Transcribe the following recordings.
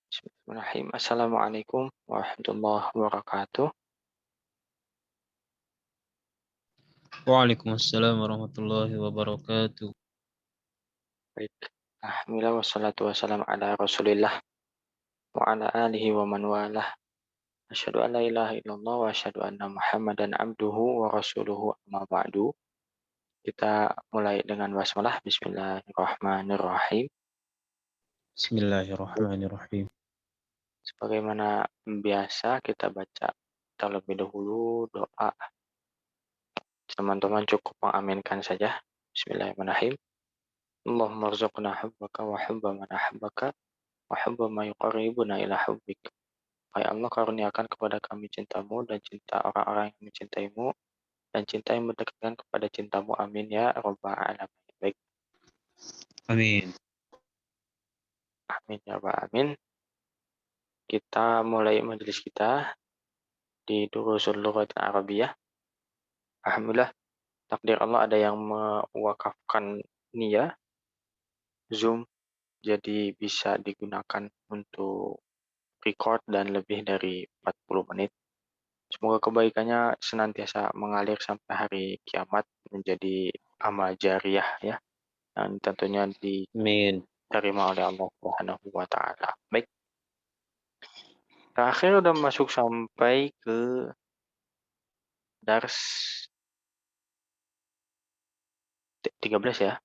Bismillahirrahmanirrahim. Assalamualaikum warahmatullahi wabarakatuh. Waalaikumsalam warahmatullahi wabarakatuh. Baik. Alhamdulillah wassalatu wassalamu ala Rasulillah wa ala alihi wa man walah. Asyhadu an la ilaha illallah wa asyhadu anna Muhammadan abduhu wa rasuluhu amma ba'du. Kita mulai dengan basmalah. Bismillahirrahmanirrahim. Bismillahirrahmanirrahim. Sebagaimana biasa kita baca terlebih dahulu doa. Teman-teman cukup mengaminkan saja. Bismillahirrahmanirrahim. Allahumma rzuqna hubbaka wa hubba man ahabbaka wa hubba ma yuqarribuna ila hubbik. Hai Allah, karuniakan kepada kami cintamu dan cinta orang-orang yang mencintaimu dan cinta yang mendekatkan kepada cintamu. Amin ya rabbal alamin. Baik, Amin. amin ya rabbal alamin. Kita mulai majelis kita di Durusul Lughat Arabiyah. Alhamdulillah, takdir Allah ada yang mewakafkan nia Zoom jadi bisa digunakan untuk record dan lebih dari 40 menit. Semoga kebaikannya senantiasa mengalir sampai hari kiamat menjadi amal jariah ya, yang tentunya Amin. diterima oleh Allah Subhanahu wa taala. Baik, terakhir udah masuk sampai ke dars 13 ya.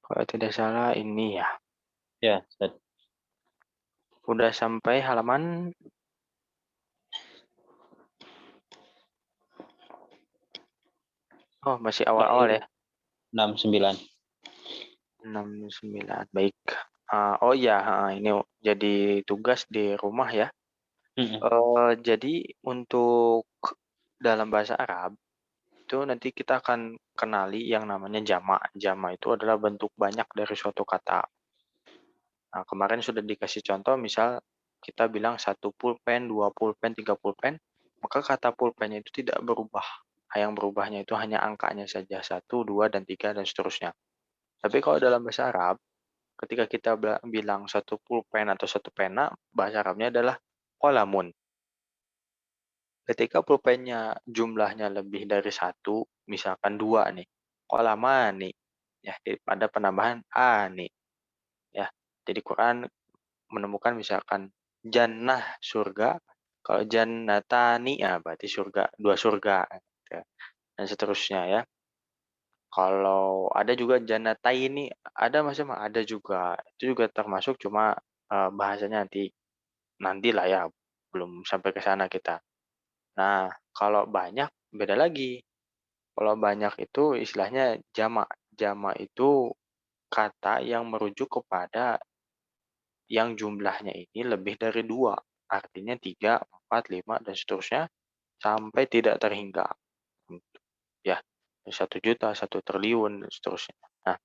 Kalau tidak salah ini ya. Ya, Ustaz. Udah sampai halaman masih awal-awal ya. 69. 69. Baik. Oh iya, ini jadi tugas di rumah ya. Jadi untuk dalam bahasa Arab itu nanti kita akan kenali yang namanya jamak. Jamak itu adalah bentuk banyak dari suatu kata. Nah, kemarin sudah dikasih contoh, misal kita bilang 1 pulpen, 2 pulpen, 3 pulpen, maka kata pulpennya itu tidak berubah. Yang berubahnya itu hanya angkanya saja, 1, 2, dan 3, dan seterusnya. Tapi kalau dalam bahasa Arab, ketika kita bilang 1 pulpen atau 1 pena, bahasa Arabnya adalah qalamun. Ketika pulpennya jumlahnya lebih dari 1, misalkan 2 nih, qalamani, ya, pada penambahan a nih, ya. Jadi Quran menemukan misalkan jannah surga, kalau jannatani ya berarti surga, 2 surga, gitu, dan seterusnya ya. Kalau ada juga jannataini, ada Mas Emma? Ada juga. Itu juga termasuk, cuma bahasanya nantilah ya, belum sampai ke sana kita. Nah, kalau banyak beda lagi. Kalau banyak itu istilahnya jamak. Jamak itu kata yang merujuk kepada yang jumlahnya ini lebih dari 2. Artinya 3, 4, 5, dan seterusnya sampai tidak terhingga. Ya, 1 juta, 1 triliun, dan seterusnya. Nah,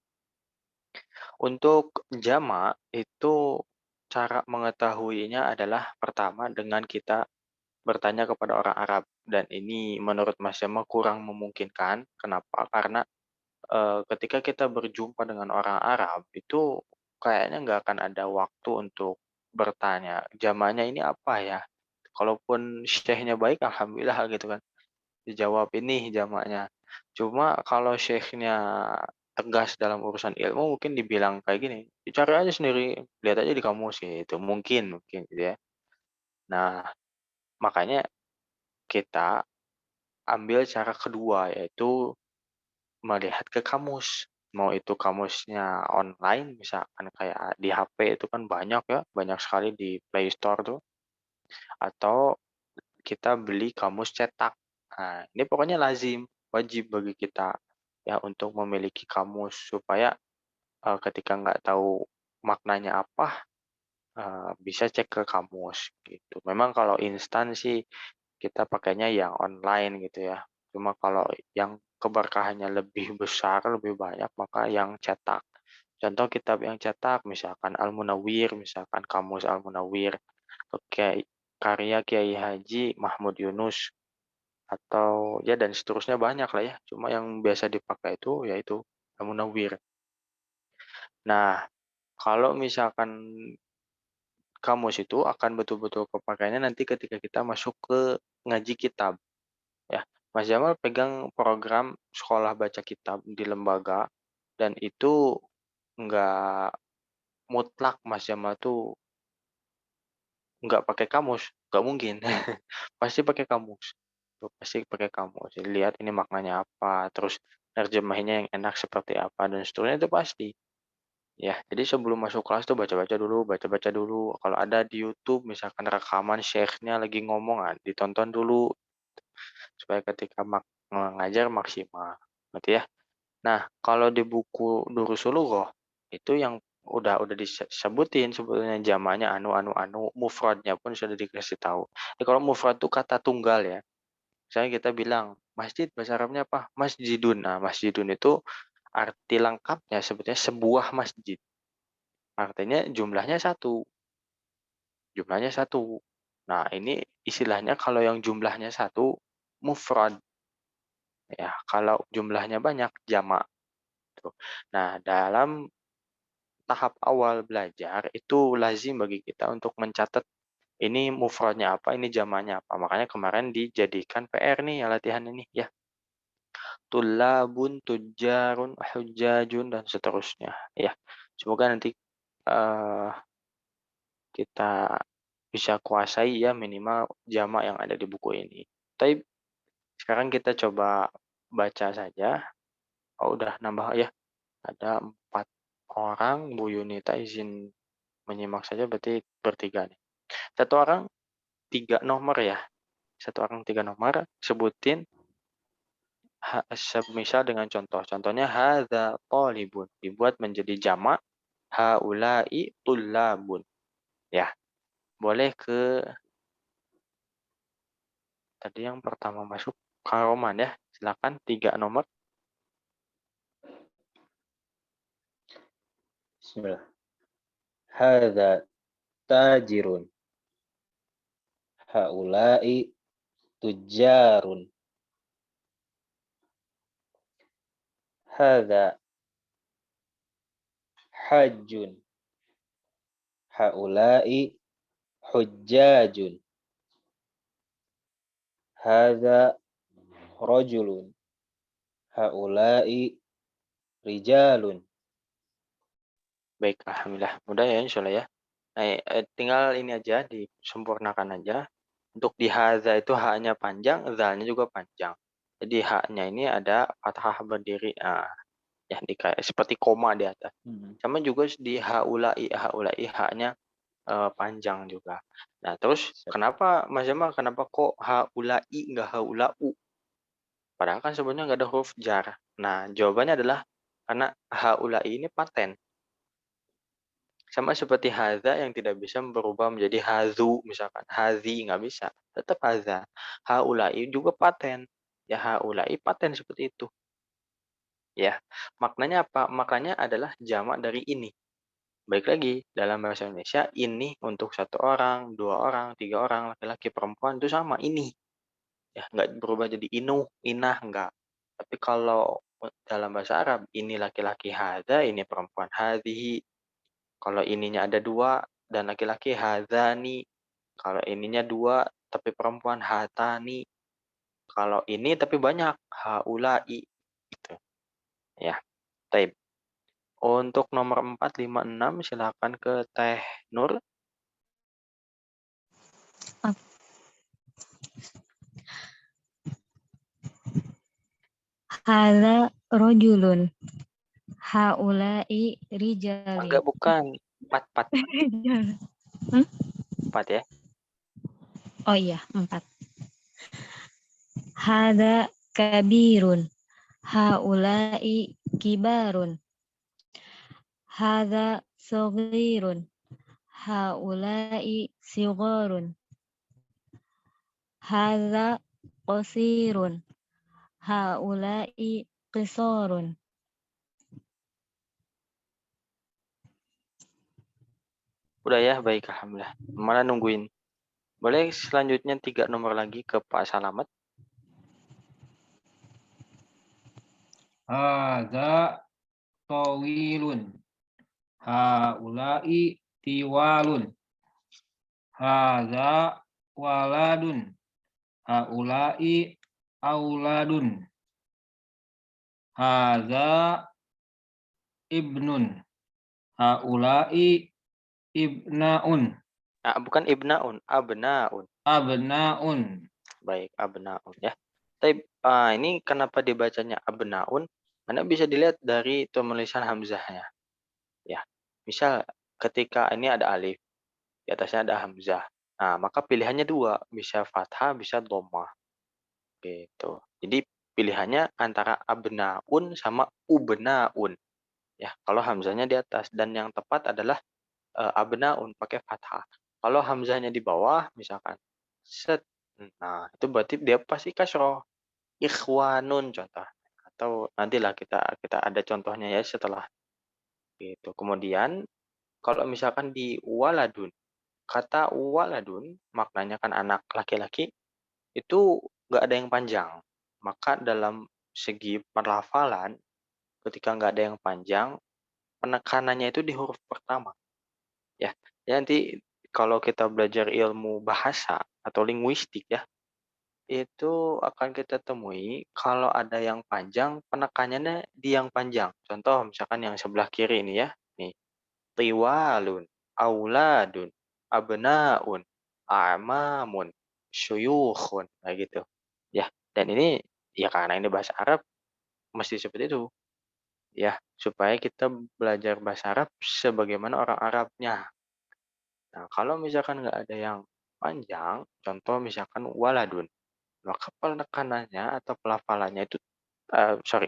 untuk jamak itu cara mengetahuinya adalah pertama dengan kita bertanya kepada orang Arab, dan ini menurut Mas Yama kurang memungkinkan. Kenapa? Karena ketika kita berjumpa dengan orang Arab itu kayaknya nggak akan ada waktu untuk bertanya, "Jamaknya ini apa ya?" Kalaupun syekhnya baik, alhamdulillah gitu kan, dijawab, "Ini jamaknya." Cuma kalau syekhnya tegas dalam urusan ilmu mungkin dibilang kayak gini, "Cari aja sendiri, lihat aja di kamus," gitu, mungkin gitu ya. Nah, makanya kita ambil cara kedua, yaitu melihat ke kamus. Mau itu kamusnya online, misalkan kayak di HP itu kan banyak ya, banyak sekali di Play Store tuh, atau kita beli kamus cetak. Nah, ini pokoknya lazim, wajib bagi kita ya untuk memiliki kamus supaya ketika nggak tahu maknanya apa, bisa cek ke kamus gitu. Memang kalau instan sih kita pakainya yang online gitu ya. Cuma kalau yang keberkahannya lebih besar, lebih banyak, maka yang cetak. Contoh kitab yang cetak misalkan Al-Munawwir, misalkan Kamus Al-Munawwir, atau karya Kiai Haji Mahmud Yunus, atau ya dan seterusnya banyak lah ya. Cuma yang biasa dipakai itu yaitu Al-Munawwir. Nah, Kalau misalkan kamus itu akan betul-betul kepakainya nanti ketika kita masuk ke ngaji kitab, ya. Mas Jamal pegang program sekolah baca kitab di lembaga dan itu nggak mutlak Mas Jamal tuh nggak pakai kamus, nggak mungkin. Pasti pakai kamus. Tuh, pasti pakai kamus. Jadi lihat ini maknanya apa, terus nerjemahinnya yang enak seperti apa dan seterusnya itu pasti. Ya, jadi sebelum masuk kelas tuh baca-baca dulu. Kalau ada di YouTube misalkan rekaman syekhnya lagi ngomong, ditonton dulu supaya ketika ngajar maksimal. Berarti ya. Nah, kalau di buku Durusul Lughaah itu yang udah disebutin sebetulnya jamaknya anu, mufradnya pun sudah dikasih tahu. Kalau mufrad itu kata tunggal ya. Misalnya kita bilang masjid bahasa Arabnya apa? Masjidun. Nah, masjidun itu arti lengkapnya sebetulnya sebuah masjid. Artinya jumlahnya satu. Nah, ini istilahnya kalau yang jumlahnya satu mufrad ya. Kalau jumlahnya banyak jamak. Tuh. Nah, dalam tahap awal belajar itu lazim bagi kita untuk mencatat ini mufradnya apa, ini jamaknya apa. Makanya kemarin dijadikan PR nih ya latihan ini ya. Tullabun, tujjarun, hujjajun dan seterusnya ya. Semoga nanti eh, kita bisa kuasai ya minimal jamak yang ada di buku ini. Tapi sekarang kita coba baca saja. Oh, udah nambah ya. Ada 4 orang. Bu Yunita izin menyimak saja berarti bertiga nih. Satu orang 3 nomor ya. Satu orang 3 nomor. Sebutin semisal dengan contoh. Contohnya hadza talibun. Dibuat menjadi jamak haula'i tullabun. Ya, boleh ke tadi yang pertama masuk Karoman ya. Silakan 3 nomor. Bismillah. Hadza tajirun. Haula'i tujjarun. Hadza hajjun. Haula'i hujjajun. Hadza rajulun. Haula'i rijalun. Baik, alhamdulillah. Mudah ya insyaallah ya. Nah, tinggal ini aja disempurnakan aja. Untuk di hadza itu haknya panjang, zalnya juga panjang. Jadi haknya ini ada fathah berdiri. Nah, ya seperti koma di atas. Sama juga di haulai haknya panjang juga. Nah, terus kenapa Mas Jamal kenapa kok haulai enggak haulau? Padahal kan sebenarnya nggak ada huruf jar. Nah, jawabannya adalah karena haulai ini paten. Sama seperti hadza yang tidak bisa berubah menjadi hazu misalkan, hazi nggak bisa, tetap hadza. Haulai juga paten. Ya haulai paten seperti itu. Ya, maknanya apa? Maknanya adalah jamak dari ini. Baik lagi, dalam bahasa Indonesia ini untuk 1 orang, 2 orang, 3 orang, laki-laki, perempuan itu sama, ini. Ya, nggak berubah jadi inu, inah, enggak. Tapi kalau dalam bahasa Arab, ini laki-laki hadza, ini perempuan hadhihi. Kalau ininya ada 2 dan laki-laki hadzani. Kalau ininya 2 tapi perempuan hatani. Kalau ini tapi banyak haulai gitu. Ya, taib. Untuk nomor 4, 5, 6 silakan ke Teh Nur. Hadza rajulun. Haula'i rijalin. Enggak, bukan. 4 Hmm? 4 ya. Oh iya, 4. Hadza kabirun. Haula'i kibarun. Hadza saghirun. Haula'i sigharun. Hadza qasirun. Haula'i qisarun. Udah ya, baik alhamdulillah. Mana nungguin. Boleh selanjutnya 3 nomor lagi ke Pak Salamet. Hadza tawilun. Haula'i tiwalun. Hadza waladun. Haula'i auladun. Hadza ibnun. Haula'i ibnaun. Bukan ibnaun, abnaun. Abnaun. Baik, abnaun ya. Tapi ini kenapa dibacanya abnaun? Anda bisa dilihat dari penulisan hamzahnya. Ya, misal ketika ini ada alif, di atasnya ada hamzah. Nah, maka pilihannya dua, bisa fathah, bisa dhammah. Gitu. Jadi pilihannya antara abnaun sama ubnaun. Ya, kalau hamzahnya di atas dan yang tepat adalah abnaun pakai fathah. Kalau hamzahnya di bawah misalkan set, nah itu berarti dia pasti kasroh. Ikhwanun contoh. Atau nantilah kita kita ada contohnya ya setelah gitu. Kemudian kalau misalkan di waladun, kata waladun maknanya kan anak laki-laki itu nggak ada yang panjang. Maka dalam segi pelafalan ketika nggak ada yang panjang, penekanannya itu di huruf pertama. Ya, ya nanti kalau kita belajar ilmu bahasa atau linguistik ya, itu akan kita temui kalau ada yang panjang, penekanannya di yang panjang. Contoh misalkan yang sebelah kiri ini ya, nih, tiwalun, auladun, abnaun, a'mamun, syuyukhun, kayak gitu. Ya, dan ini ya karena ini bahasa Arab mesti seperti itu. Ya, supaya kita belajar bahasa Arab sebagaimana orang Arabnya. Nah, kalau misalkan nggak ada yang panjang, contoh misalkan waladun, maka penekanannya atau pelafalannya itu, sorry,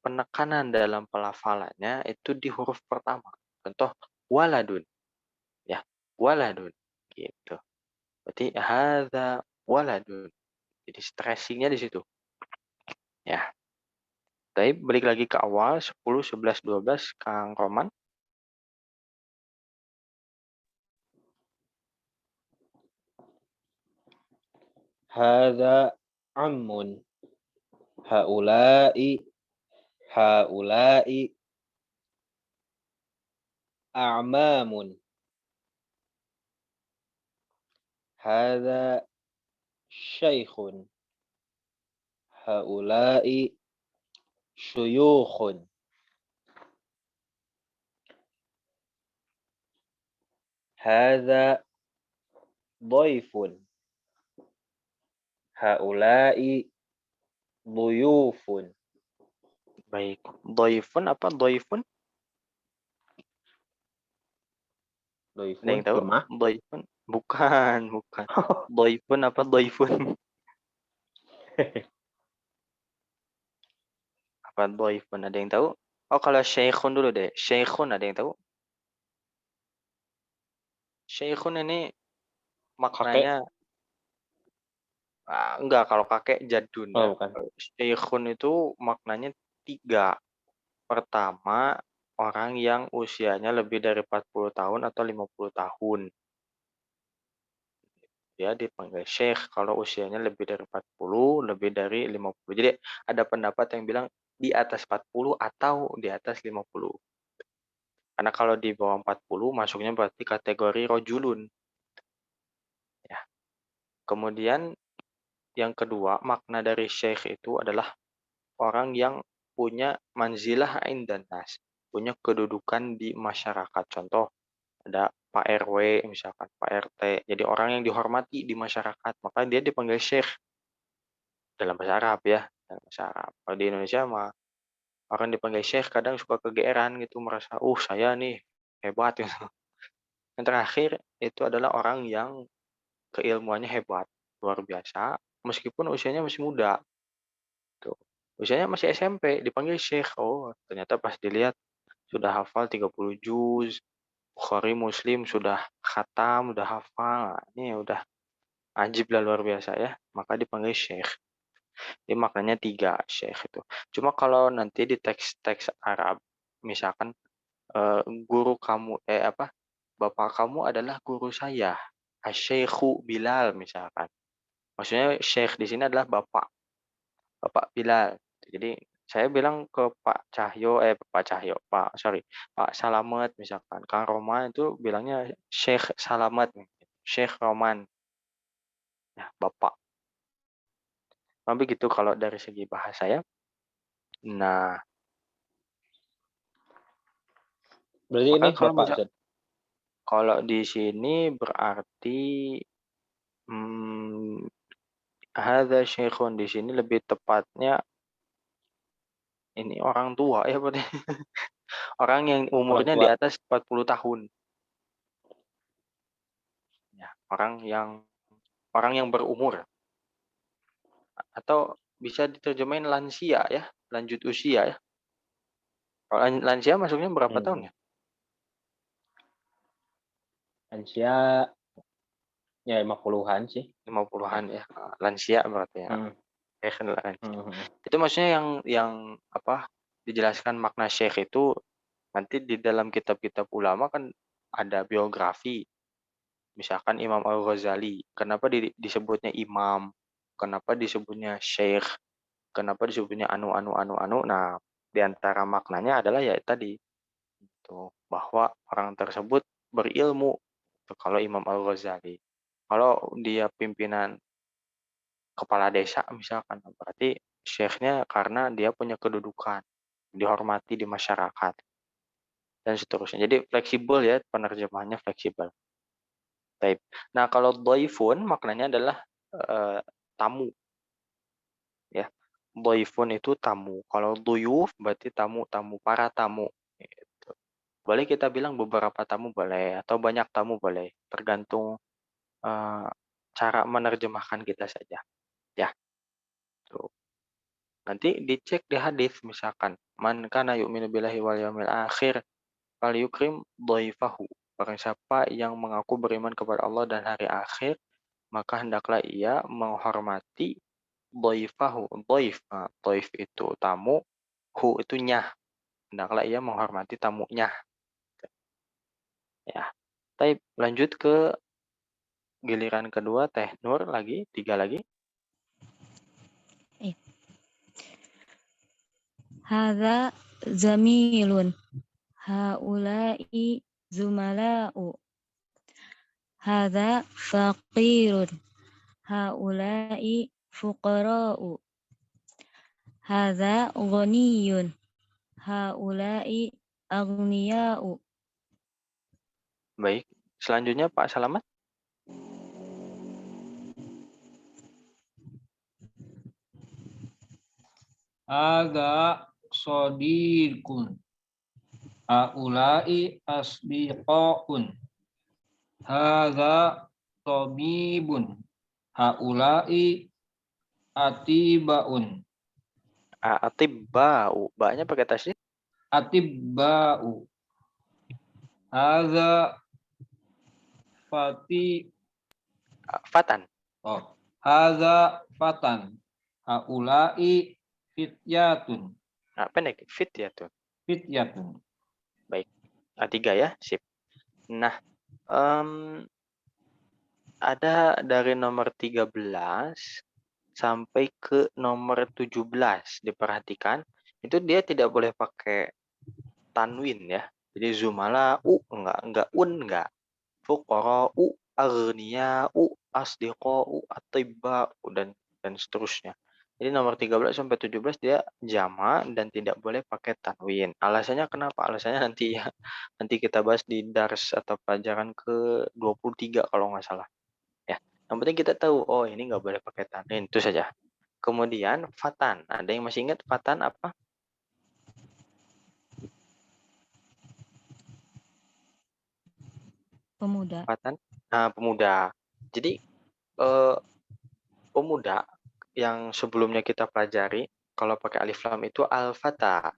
penekanan dalam pelafalannya itu di huruf pertama. Contoh waladun, ya, waladun, gitu. Berarti hadza waladun. Jadi stressingnya di situ. Ya. Tapi balik lagi ke awal 10, 11, 12 Kang Roman. Hadza ammun. Haula'i a'mamun. Hadza syaikhun. Haula'i syuyukhun. Hadza dhaifun. Haula'i dhuyufun. Baik. Dhaifun apa dhaifun? Ada yang Dhaifun tahu? lemah. Dhaifun? Bukan, bukan. Dhaifun apa dhaifun? Apa dhaifun? Ada yang tahu? Oh, kalau syaikhun dulu deh. Syaikhun ada yang tahu? Syaikhun ini Kakek. maknanya enggak, kalau kakek jadun ya. Oh, bukan. Syaikhun itu maknanya 3. Pertama, orang yang usianya lebih dari 40 tahun atau 50 tahun. Dia dipanggil syekh kalau usianya lebih dari 40, lebih dari 50. Jadi ada pendapat yang bilang di atas 40 atau di atas 50. Karena kalau di bawah 40 masuknya berarti kategori rojulun. Ya. Kemudian yang kedua, makna dari syekh itu adalah orang yang punya manzilah indan nas, punya kedudukan di masyarakat. Contoh, ada Pak RW misalkan, Pak RT. Jadi orang yang dihormati di masyarakat, maka dia dipanggil syekh dalam bahasa Arab ya, dalam bahasa Arab. Kalau di Indonesia mah orang dipanggil syekh kadang suka kegeeran gitu, merasa, saya nih hebat," gitu. Yang terakhir itu adalah orang yang keilmuannya hebat, luar biasa, meskipun usianya masih muda, tuh. Usianya masih SMP, dipanggil syekh. Oh, ternyata pas dilihat sudah hafal 30 juz, Bukhari, Muslim sudah khatam, udah hafal. Nah, ini udah ajib lah luar biasa ya, maka dipanggil syekh. Jadi maknanya 3 syekh itu. Cuma kalau nanti di teks-teks Arab, misalkan guru kamu, bapak kamu adalah guru saya, Asy-Syaikhu Bilal misalkan. Maksudnya syekh di sini adalah bapak, Bapak Bilal. Jadi saya bilang ke Pak Salamet misalkan, Kang Roman itu bilangnya Syekh Salamet, Syekh Roman, ya Bapak. Tapi gitu kalau dari segi bahasa ya. Nah, Berarti ini maka Bapak, Ustaz. kalau di sini berarti hadza syekhun, di sini lebih tepatnya ini orang tua ya berarti. Orang yang Orang umurnya di tua. atas 40 tahun. Ya, orang yang berumur. Atau bisa diterjemahin lansia ya, lanjut usia ya. Kalau lansia masuknya berapa tahun ya? Lansia ya 50-an sih. 50-an ya. Lansia berarti ya. Itu maksudnya yang apa dijelaskan makna syekh itu nanti di dalam kitab-kitab ulama kan ada biografi. Misalkan Imam Al-Ghazali, kenapa disebutnya imam? Kenapa disebutnya syekh? Kenapa disebutnya anu. Nah, di antara maknanya adalah ya tadi itu bahwa orang tersebut berilmu. Kalau Imam Al-Ghazali. Kalau dia pimpinan kepala desa misalkan, berarti syekhnya karena dia punya kedudukan, dihormati di masyarakat dan seterusnya. Jadi fleksibel ya, penerjemahannya fleksibel. Baik. Nah, kalau dhaifun maknanya adalah tamu. Ya. Dhaifun itu tamu. Kalau dhuyuf berarti tamu-tamu, para tamu gitu. Boleh kita bilang beberapa tamu boleh atau banyak tamu boleh, tergantung cara menerjemahkan kita saja. Ya, tuh. Nanti dicek di hadis misalkan, man kana yu'minu billahi wal yaumil akhir falyukrim dhaifahu. Barang siapa yang mengaku beriman kepada Allah dan hari akhir, maka hendaklah ia menghormati dhaifahu. Dhaif itu tamu, hu itu nyah. Hendaklah ia menghormati tamunya. Ya. Baik, lanjut ke giliran kedua, Teh Nur lagi, 3 lagi. Hadza zamilun. Haula'i zumala'u. Hadza faqirun. Haula'i fuqara'u. Hadza ghaniyun. Haula'i aghniya'u. Baik, selanjutnya Pak Salamat. Ada sodiqun. Haulai asdiqaun. Hadza tabibun. Haulai atibaun. Atibba'u, ba-nya pakai tasydid. Atibba'u. Hadza Fatan. Hadza fatan. Haulai fityatun. Pendek, fit ya tuh. Fityatun. Baik. A3 ya, sip. Nah, ada dari nomor 13 sampai ke nomor 17. Diperhatikan, itu dia tidak boleh pakai tanwin ya. Jadi zumala'u enggak enggak. Fuqara'u, aghniya'u, asdiqa'u, atibba'u dan seterusnya. Jadi nomor 13 sampai 17 dia jama dan tidak boleh pakai tanwin. Alasannya kenapa? Alasannya nanti ya. Nanti kita bahas di dars atau pelajaran ke-23 kalau nggak salah. Ya. Yang penting kita tahu, oh ini nggak boleh pakai tanwin, itu saja. Kemudian fatan. Ada yang masih ingat fatan apa? Pemuda. Fatan? Nah, pemuda. Jadi pemuda yang sebelumnya kita pelajari, kalau pakai alif lam itu al-fata.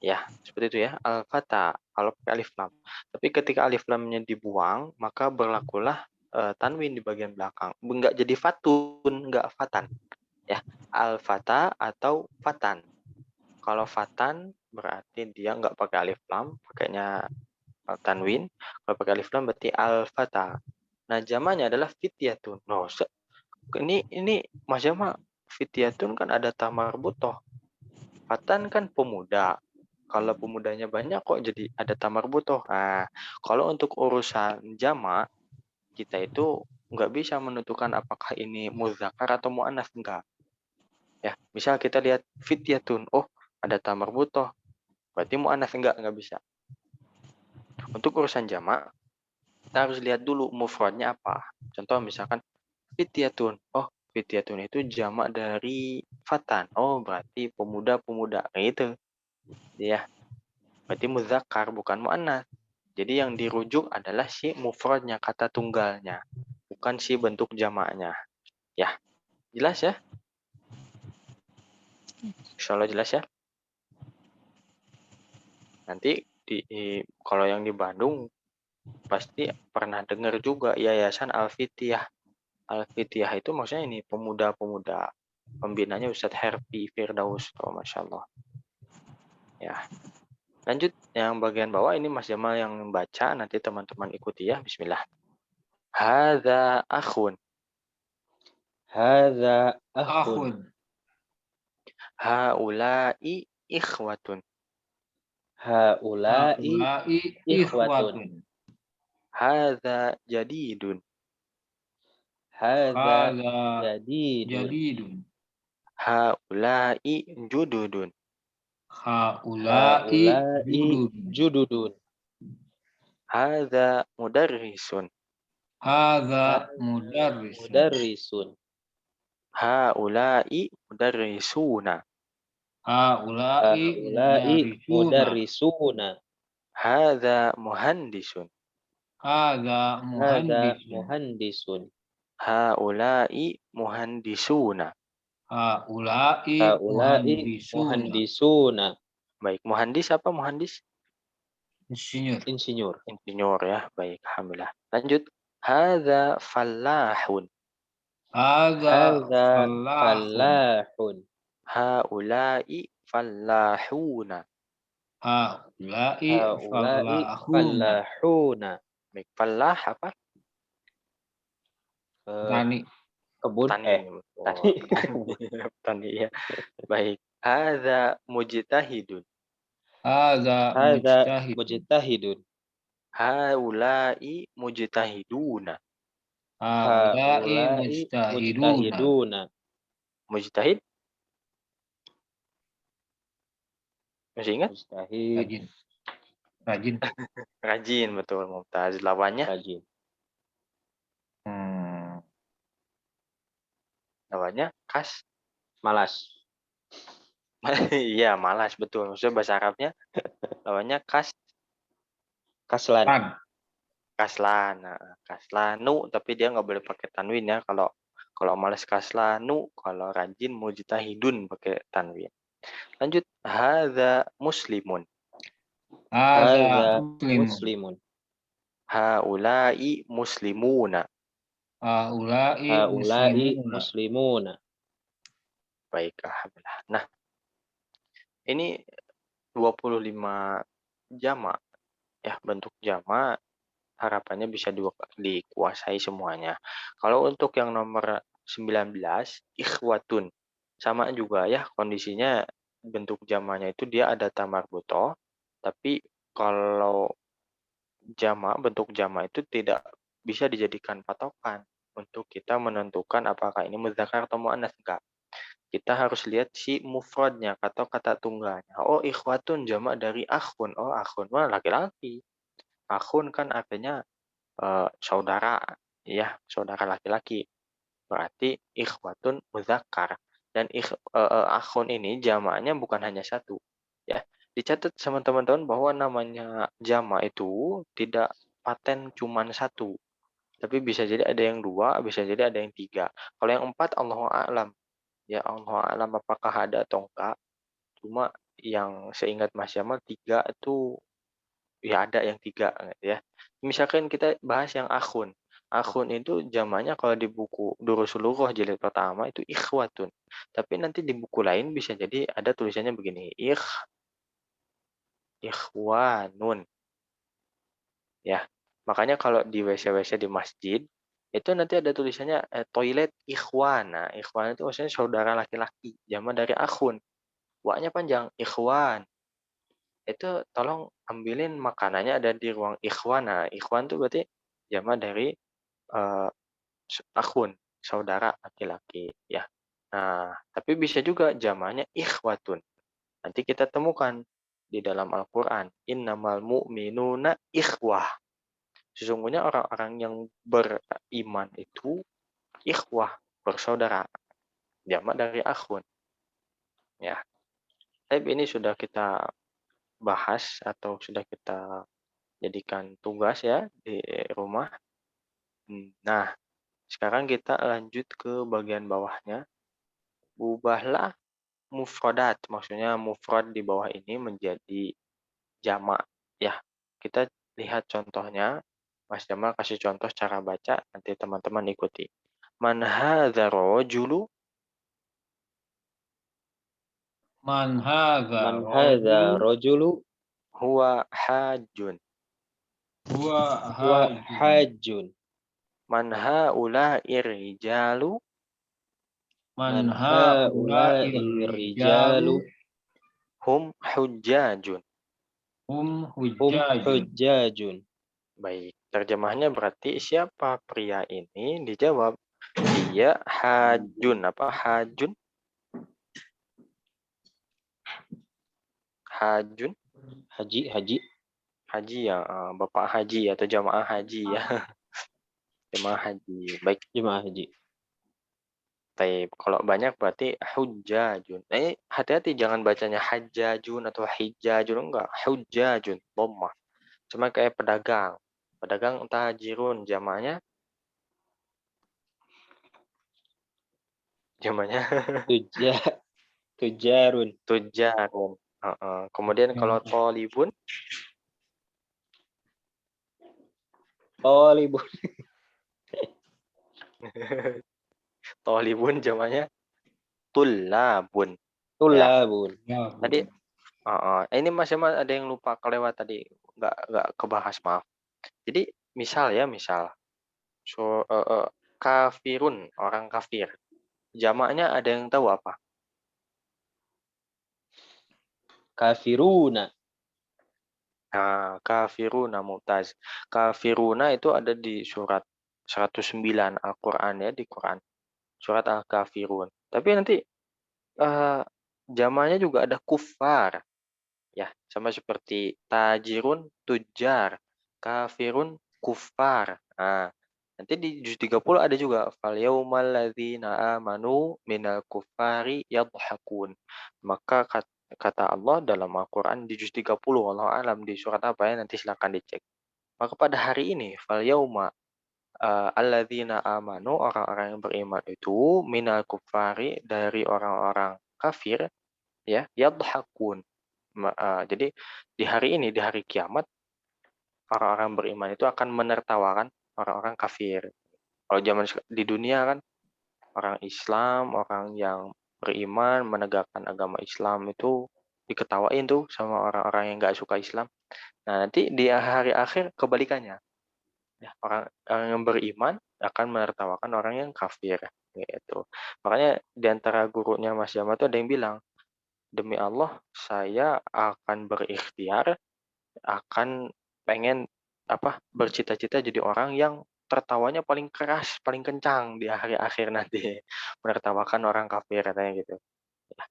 Ya, seperti itu ya, al-fata kalau pakai alif lam. Tapi ketika alif lamnya dibuang, maka berlakulah tanwin di bagian belakang. Enggak jadi fatun, enggak fatan. Ya, al-fata atau fatan. Kalau fatan berarti dia enggak pakai alif lam, pakainya tanwin. Kalau pakai alif lam berarti al-fata. Nah, jamannya adalah fityatun. No, ini Mas Jama, fityatun kan ada ta marbutoh. Fatan kan pemuda. Kalau pemudanya banyak kok jadi ada tamarbutoh. Nah, kalau untuk urusan jamak, kita itu nggak bisa menentukan apakah ini muzakkar atau muannats, enggak. Ya, misal kita lihat fityatun, oh ada tamarbutoh, berarti muannats, enggak bisa. Untuk urusan jamak, kita harus lihat dulu mufradnya apa. Contoh misalkan fityatun, oh fityatun itu jamak dari fatan, oh berarti pemuda-pemuda, kayak gitu. Ya, berarti muzakkar bukan muannats. Jadi yang dirujuk adalah si mufradnya, kata tunggalnya, bukan si bentuk jamaknya. Ya, jelas ya? Insyaallah jelas ya. Nanti kalau yang di Bandung pasti pernah dengar juga Yayasan Al-Fitiyah. Al-Fitiyah itu maksudnya ini pemuda-pemuda. Pembinanya Ustadz Herfi Firdaus. Oh, Masya Allah. Ya. Lanjut yang bagian bawah ini Mas Jamal yang membaca, nanti teman-teman ikuti ya. Bismillah. Hadza akhun. Hadza akhun. Akhun. Haula'i ikhwatun. Haula'i Haula'i ikhwatun. ikhwatun. Hadza jadidun. Hadza Hadza jadidun. jadidun. Haula'i jududun. Haula'i Haula'i jududun. jududun. Hadza mudarrisun. Hadza mudarrisun. Mudarrisun. Haula'i mudarrisuna. Haula'i Haula'i mudarrisuna. mudarrisuna. Hadza muhandisun. Hadza Hadza muhandisun. muhandisun. Haula'i muhandisuna. Haula'i Haula'i muhandisuna. muhandisuna. Baik, muhandis apa muhandis? Insinyur. Insinyur. Insinyur ya. Baik, alhamdulillah. Lanjut. Hadza fallahun. Hadza Hadza fallahun. fallahun. Haula'i fallahuna. Haula'i Haula'i fallahuna. fallahuna. Baik, fallah apa? Tani. Kebun Tani. tani. Tani ya. Baik. Hadza mujtahidun. Hadza Hadza mujtahid. mujtahidun. Haula'i mujtahiduna. Haula'i Haula'i mujtahiduna. mujtahiduna. Mujtahid? Masih ingat? Mujtahid. Rajin. Rajin. Rajin, betul. Mumtaz. Lawannya? Rajin. Lawannya kas. Malas. Iya, malas, betul. Maksudnya bahasa Arabnya lawannya Kaslan. Ran. kaslan. Nah, kaslanu, tapi dia nggak boleh pakai tanwin ya. Kalau malas kaslanu, kalau rajin mujtahidun pakai tanwin. Lanjut. Hadza muslimun. Hadza Hadza muslimun. muslimun. Haula'i muslimuna. Haula'i Haula'i muslimuna. muslimuna. Baik, alhamdulillah. Nah, ini 25 jamak ya, bentuk jamak harapannya bisa dikuasai semuanya. Kalau untuk yang nomor 19 ikhwatun, sama juga ya kondisinya, bentuk jamaknya itu dia ada tamarbuto, tapi kalau bentuk jamak itu tidak bisa dijadikan patokan untuk kita menentukan apakah ini muzakkar atau muannats, enggak. Kita harus lihat si mufradnya atau kata tunggalnya. Oh, ikhwatun jamak dari akhun. Oh, akhun mah laki-laki. Akhun kan artinya saudara, ya, saudara laki-laki. Berarti ikhwatun muzakkar. Dan akhun ini jamaknya bukan hanya satu. Ya, dicatat sama teman-teman bahwa namanya jamak itu tidak paten cuman satu. Tapi bisa jadi ada yang dua, bisa jadi ada yang tiga. Kalau yang empat, Allahu a'lam. Ya, Allah alam apakah ada atau enggak. Cuma yang seingat Mas Jamal tiga itu ya ada yang tiga ya. Misalkan kita bahas yang akhun. Akhun itu jamaknya kalau di buku Durusul Lughah jilid pertama itu ikhwatun. Tapi nanti di buku lain bisa jadi ada tulisannya begini, ikhwanun. Ya. Makanya kalau di WC-WC di masjid itu nanti ada tulisannya toilet ikhwan. Nah, ikhwan itu maksudnya saudara laki-laki, jamak dari akhun. Wa-nya panjang, ikhwan. Itu tolong ambilin makanannya ada di ruang ikhwan. Nah, ikhwan tuh berarti jamak dari eh, akhun, saudara laki-laki ya. Nah, tapi bisa juga jamaknya ikhwatun. Nanti kita temukan di dalam Al-Qur'an, innamal mu'minuna ikhwah. Sesungguhnya orang-orang yang beriman itu ikhwah, bersaudara. Jamak dari akhun. Ya. Tapi ini sudah kita bahas atau sudah kita jadikan tugas ya di rumah. Nah, sekarang kita lanjut ke bagian bawahnya. Ubahlah mufradat, maksudnya mufrad di bawah ini menjadi jamak. Ya, kita lihat contohnya. Mas Jamal kasih contoh cara baca, nanti teman-teman ikuti. Man hadza rajulu Man hadza Man hadza rajulu rajulu huwa hajjun. huwa wa hajjun. hajjun. Man haula'i rijalu Man haula'i haula'i rijalu rijalu hum hujjajun. hum hum hujjajun. hujjajun. Baik, terjemahnya berarti siapa pria ini? Dijawab, dia hajun. Apa hajun? Hajun, Haji. haji ya, Bapak haji atau jamaah haji ya. Jamaah haji. Baik, Jemaah haji. taib. Kalau banyak berarti hujjajun. Hati-hati jangan bacanya hajjajun atau hijjajun, enggak. Hujjajun, dhammah. Cuma kayak pedagang. Pedagang tajirun, jamaknya Tuja tujarun. tujarun. Kemudian kalau tolibun, Talibun. tolibun jamaknya tullabun. Tulabun. Tadi ini Mas Jamal ada yang lupa kelewat tadi, nggak kebahas, maaf. Jadi misal kafirun, orang kafir. Jamaknya ada yang tahu apa? Kafiruna. Nah, kafiruna mutaz. Kafiruna itu ada di surat 109 Al-Qur'an ya, di Quran. Surat Al-Kafirun. Tapi nanti jamaknya juga ada kufar. Ya, sama seperti tajirun, tujar, kafirun, kufar. Nah, nanti di juz 30 ada juga fal yaumal ladzina amanu minal kufari yadhakun. Maka kata Allah dalam Al-Qur'an di juz 30, wallahu alam di surat apa ya, nanti silakan dicek. Maka pada hari ini fal yauma alladzina amanu, orang-orang yang beriman itu minal kufari, dari orang-orang kafir ya, yadhakun. Jadi di hari ini, di hari kiamat, orang-orang beriman itu akan menertawakan orang-orang kafir. Kalau zaman di dunia kan, orang Islam, orang yang beriman, menegakkan agama Islam itu diketawain tuh sama orang-orang yang nggak suka Islam. Nah, nanti di hari akhir kebalikannya. Ya, orang yang beriman akan menertawakan orang yang kafir. Gitu. Makanya di antara gurunya Mas Jamal itu ada yang bilang, demi Allah, saya akan berikhtiar, akan pengen bercita-cita jadi orang yang tertawanya paling keras, paling kencang di hari akhir nanti, menertawakan orang kafir katanya gitu.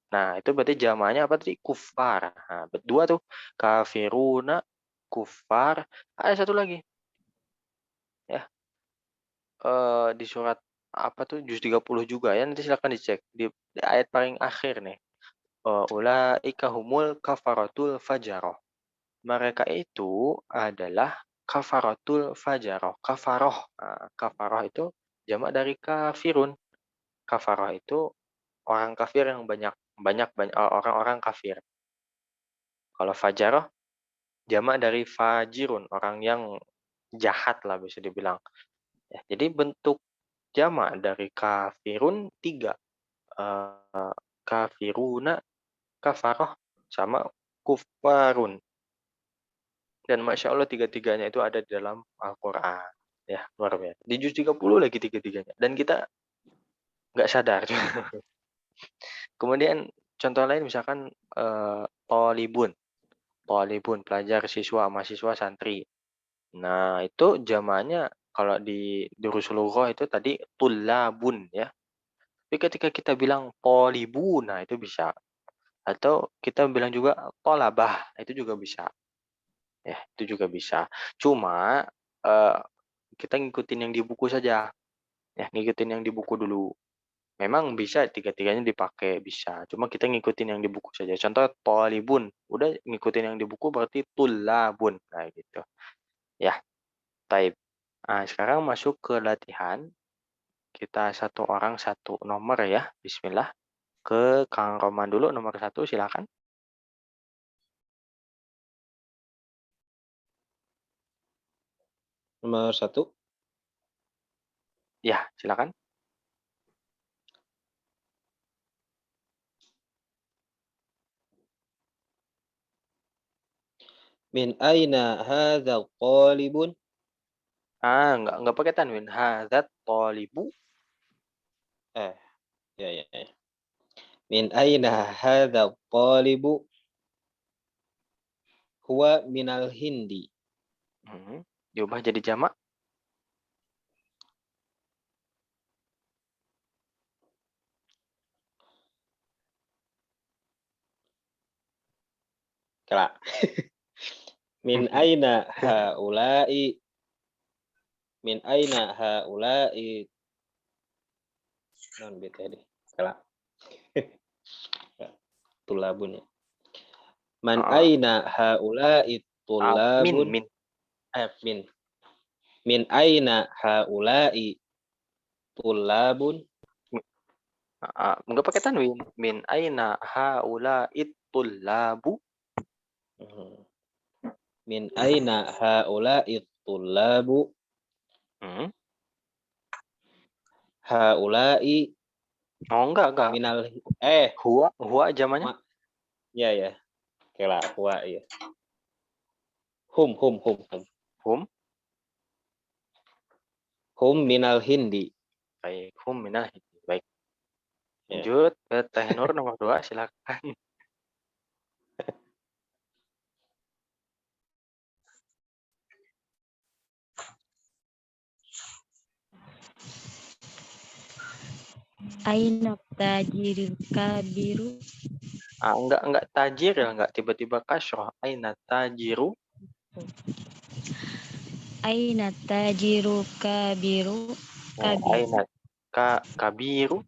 Nah, itu berarti jamaknya apa tadi? Kufar. Nah, dua tuh, kafiruna, kufar. Ada satu lagi ya, di surat apa tuh, juz 30 juga ya, nanti silakan dicek di ayat paling akhir nih. Ulaika humul kafaratul fajaroh. Mereka itu adalah kafaratul fajaroh. Kafaroh. Nah, kafaroh itu jamak dari kafirun. Kafaroh itu orang kafir yang banyak orang-orang kafir. Kalau fajaroh jamak dari fajirun, orang yang jahat lah bisa dibilang. Ya, jadi bentuk jamak dari kafirun 3. Kafiruna, kafaroh, sama kufarun. Dan Masya Allah tiga-tiganya itu ada di dalam Al-Quran. Ya, luar biasa. Di juz 30 lagi tiga-tiganya. Dan kita nggak sadar. Kemudian contoh lain misalkan thalibun, pelajar, siswa, mahasiswa, santri. Nah, itu jamaknya kalau di durusul lughah itu tadi tullabun ya. Tapi ketika kita bilang thalibun, nah itu bisa. Atau kita bilang juga thalabah, itu juga bisa. Ya, itu juga bisa. Cuma kita ngikutin yang di buku saja. Ya, ngikutin yang di buku dulu. Memang bisa tiga-tiganya dipakai, bisa. Cuma kita ngikutin yang di buku saja. Contoh thalibun, udah ngikutin yang di buku berarti tullabun. Nah, gitu. Ya, taib. Nah, sekarang masuk ke latihan. Kita satu orang satu nomor ya. Bismillah. Ke Kang Roman dulu nomor 1 silakan. Nomor 1. Ya, silakan. Min aina hadza talibun? Enggak pakai tanwin. Hadzat thalibu. Ya, ya. Min aina hadza talibu? Huwa minal Hindi. Diubah jadi jamak. Kelak. Min aina haula'i? Min aina haula'i? Non bete deh. Kelak. Tulabun ya. Man aina haula'i tulabun? Min. Min. Min aina haula'i tulabun? Enggak pakai tanwin. Min aina haula'it tullabu. Min aina haula'it tullabu? Haula'i. Oh, enggak. Minal Huwa jamaknya. Ya. Kelak huwa ya. Hum. Hum minal Hindi. Baik, hum minal Hindi. Baik. Ya. Lanjut ke Teh Nur nomor 2 silakan. Aina tajiril kabiru. Enggak tajir ya, enggak tiba-tiba kasroh. Aina tajiru. Aina tajiru kabiru. Aina kabiru.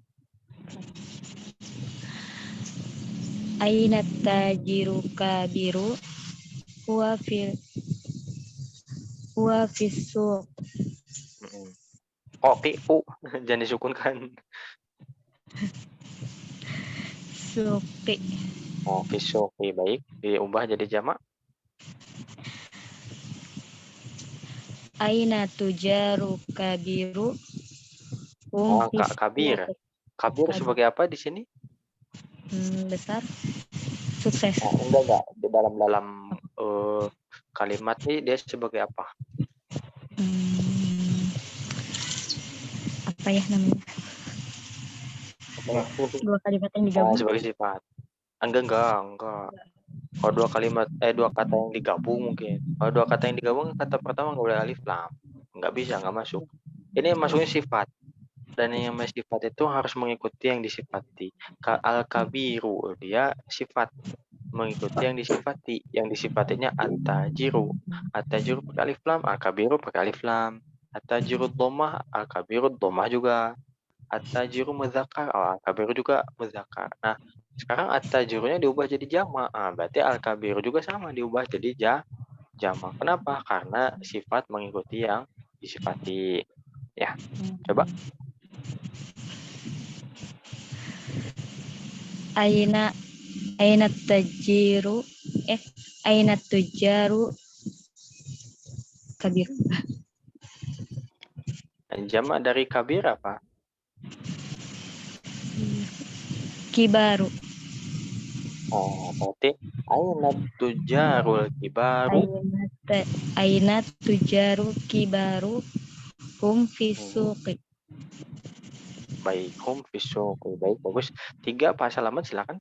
Aina tajiru kabiru. Huwa fis suq. Jangan disukunkan. Suqi. Fisuqi. Baik, diubah jadi jamak. Aina tujaru kabiru. Kabir. Kabir sebagai apa di sini? Besar. Sukses. Enggak. Di dalam kalimat ini dia sebagai apa? Apa ya namanya? Dua kalimat yang digabung. Sebagai sifat. Enggak. Kalau dua kata yang digabung mungkin. Kalau dua kata yang digabung, kata pertama nggak boleh alif lam. Nggak bisa, nggak masuk. Ini masuknya sifat. Dan yang namanya sifat itu harus mengikuti yang disifati. Al-kabiru, dia sifat. Mengikuti yang disifati. Yang disifatinya at-tajiru. At-tajiru pakai alif lam, al-kabiru pakai alif lam. At-tajiru dhammah, al-kabiru dhammah juga. At-tajiru muzakkar, al-kabiru juga muzakkar. Nah, sekarang at-tajirunya diubah jadi jamak. Berarti al-kabiru juga sama diubah jadi jamak. Kenapa? Karena sifat mengikuti yang disifati. Ya, coba. Aina tajiru aina tujaru kabir. Jamak dari kabir apa? Kibaru. Berarti aina tujarul kibaru. Aina tujaru kibaru hum fisuqi. Baik, hum fisuqi. Baik, bagus. 3 Pak Salamat silakan.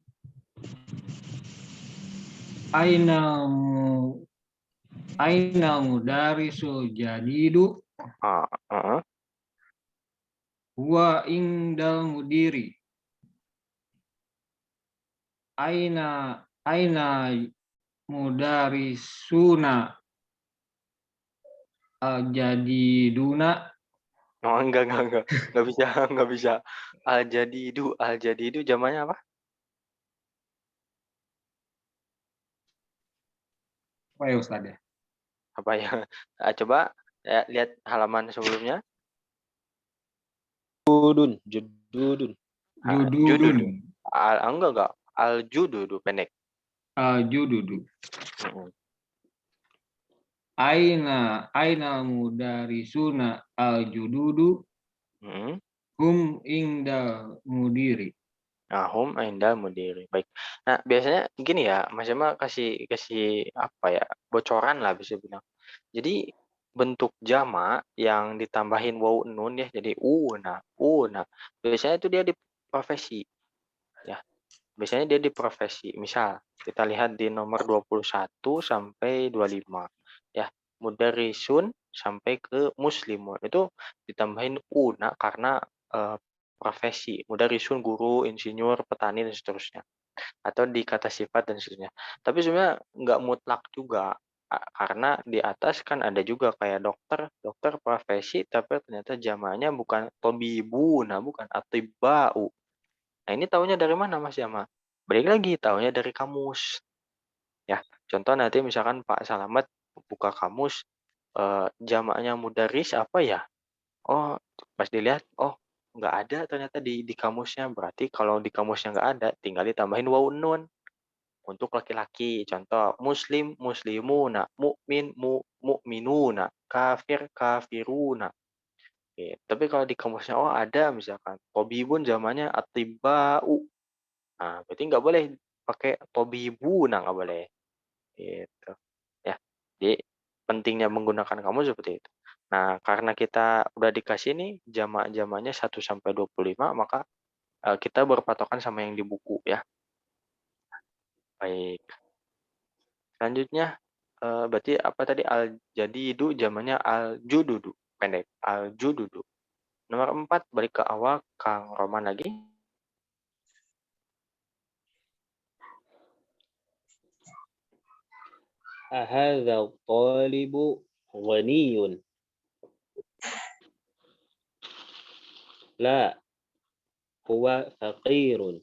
Aina mu Aina mudarisu jadidu Ah, huwa indal mudiri. Aina mudarisuna jadiduna. oh, enggak bisa, enggak bisa. Al-jadidu zamannya apa? Apa ya Ustaz ya? Apa ya? Coba ya, lihat halaman sebelumnya. Jududun. Jududun. Jududu. Enggak. Al-jududu pendek. Jududu. Mm-mm. Aina mudarisuna al-jududu Mm-mm. hum indal mudiri. Hum indal mudiri. Baik. Nah, biasanya gini ya, Mas Yama kasih kasih apa ya, bocoran lah bisa bilang. Jadi bentuk jama yang ditambahin waw nun ya, jadi una. Biasanya itu dia di profesi ya. Biasanya dia di profesi. Misal kita lihat di nomor 21 sampai 25 ya. Mudarisun sampai ke muslimun itu ditambahin una karena profesi. Mudarisun guru, insinyur, petani dan seterusnya. Atau di kata sifat dan seterusnya. Tapi sebenarnya nggak mutlak juga. Karena di atas kan ada juga kayak dokter profesi tapi ternyata jamaknya bukan tobibu, nah bukan atibau. Nah, ini taunya dari mana Mas Yama? Balik lagi, taunya dari kamus. Ya, contoh nanti misalkan Pak Salamet buka kamus, jamaknya mudaris apa ya? Oh, pas dilihat, oh nggak ada ternyata di kamusnya. Berarti kalau di kamusnya nggak ada, tinggal ditambahin wawu nun untuk laki-laki. Contoh, muslim, muslimuna, mukmin, mukminuna, kafir, kafiruna. Oke, tapi kalau di kamusnya oh ada misalkan, tobibun zamannya atibau. Nah, berarti nggak boleh pakai tobibu, nah nggak boleh. Gitu. Ya, jadi pentingnya menggunakan kamus seperti itu. Nah, karena kita udah dikasih nih jamak-jamaknya 1 sampai 25, maka kita berpatokan sama yang di buku ya. Baik. Selanjutnya berarti apa tadi al-jadidu zamannya al-jududu, pendek. Al-jududu. Nomor 4 balik ke awal Kang Roman lagi. Ahadza talibu ghaniyun. La, huwa faqirun.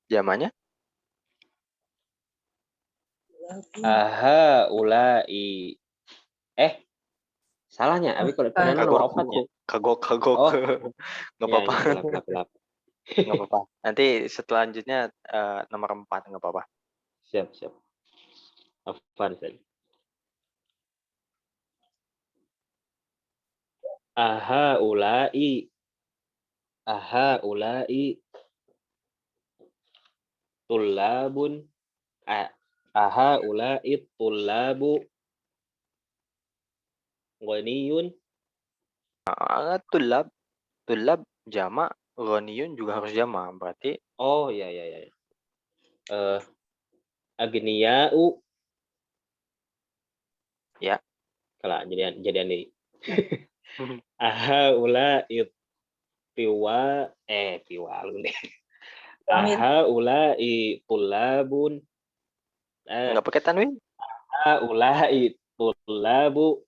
Zamannya Aha ulai. Salahnya. Abi kalau pernah nomor kagok 4 ya. kagok. Oh, Nggak ya apa-apa. ya gelap. Nggak apa-apa. Nanti selanjutnya nomor 4 nggak apa-apa. Siap. Afan saja. Aha ulai tulabun. Aha ulai tulabu ghaniyun. Tulab jamak, ghaniyun juga harus jamak. Berarti Oh ya. Agniyau. ya. Kalah jadian nih. Aha ulai tiwa lu nih. Aha ulai tulabun. Nggak pakai tanwin? Aha ulai tulabu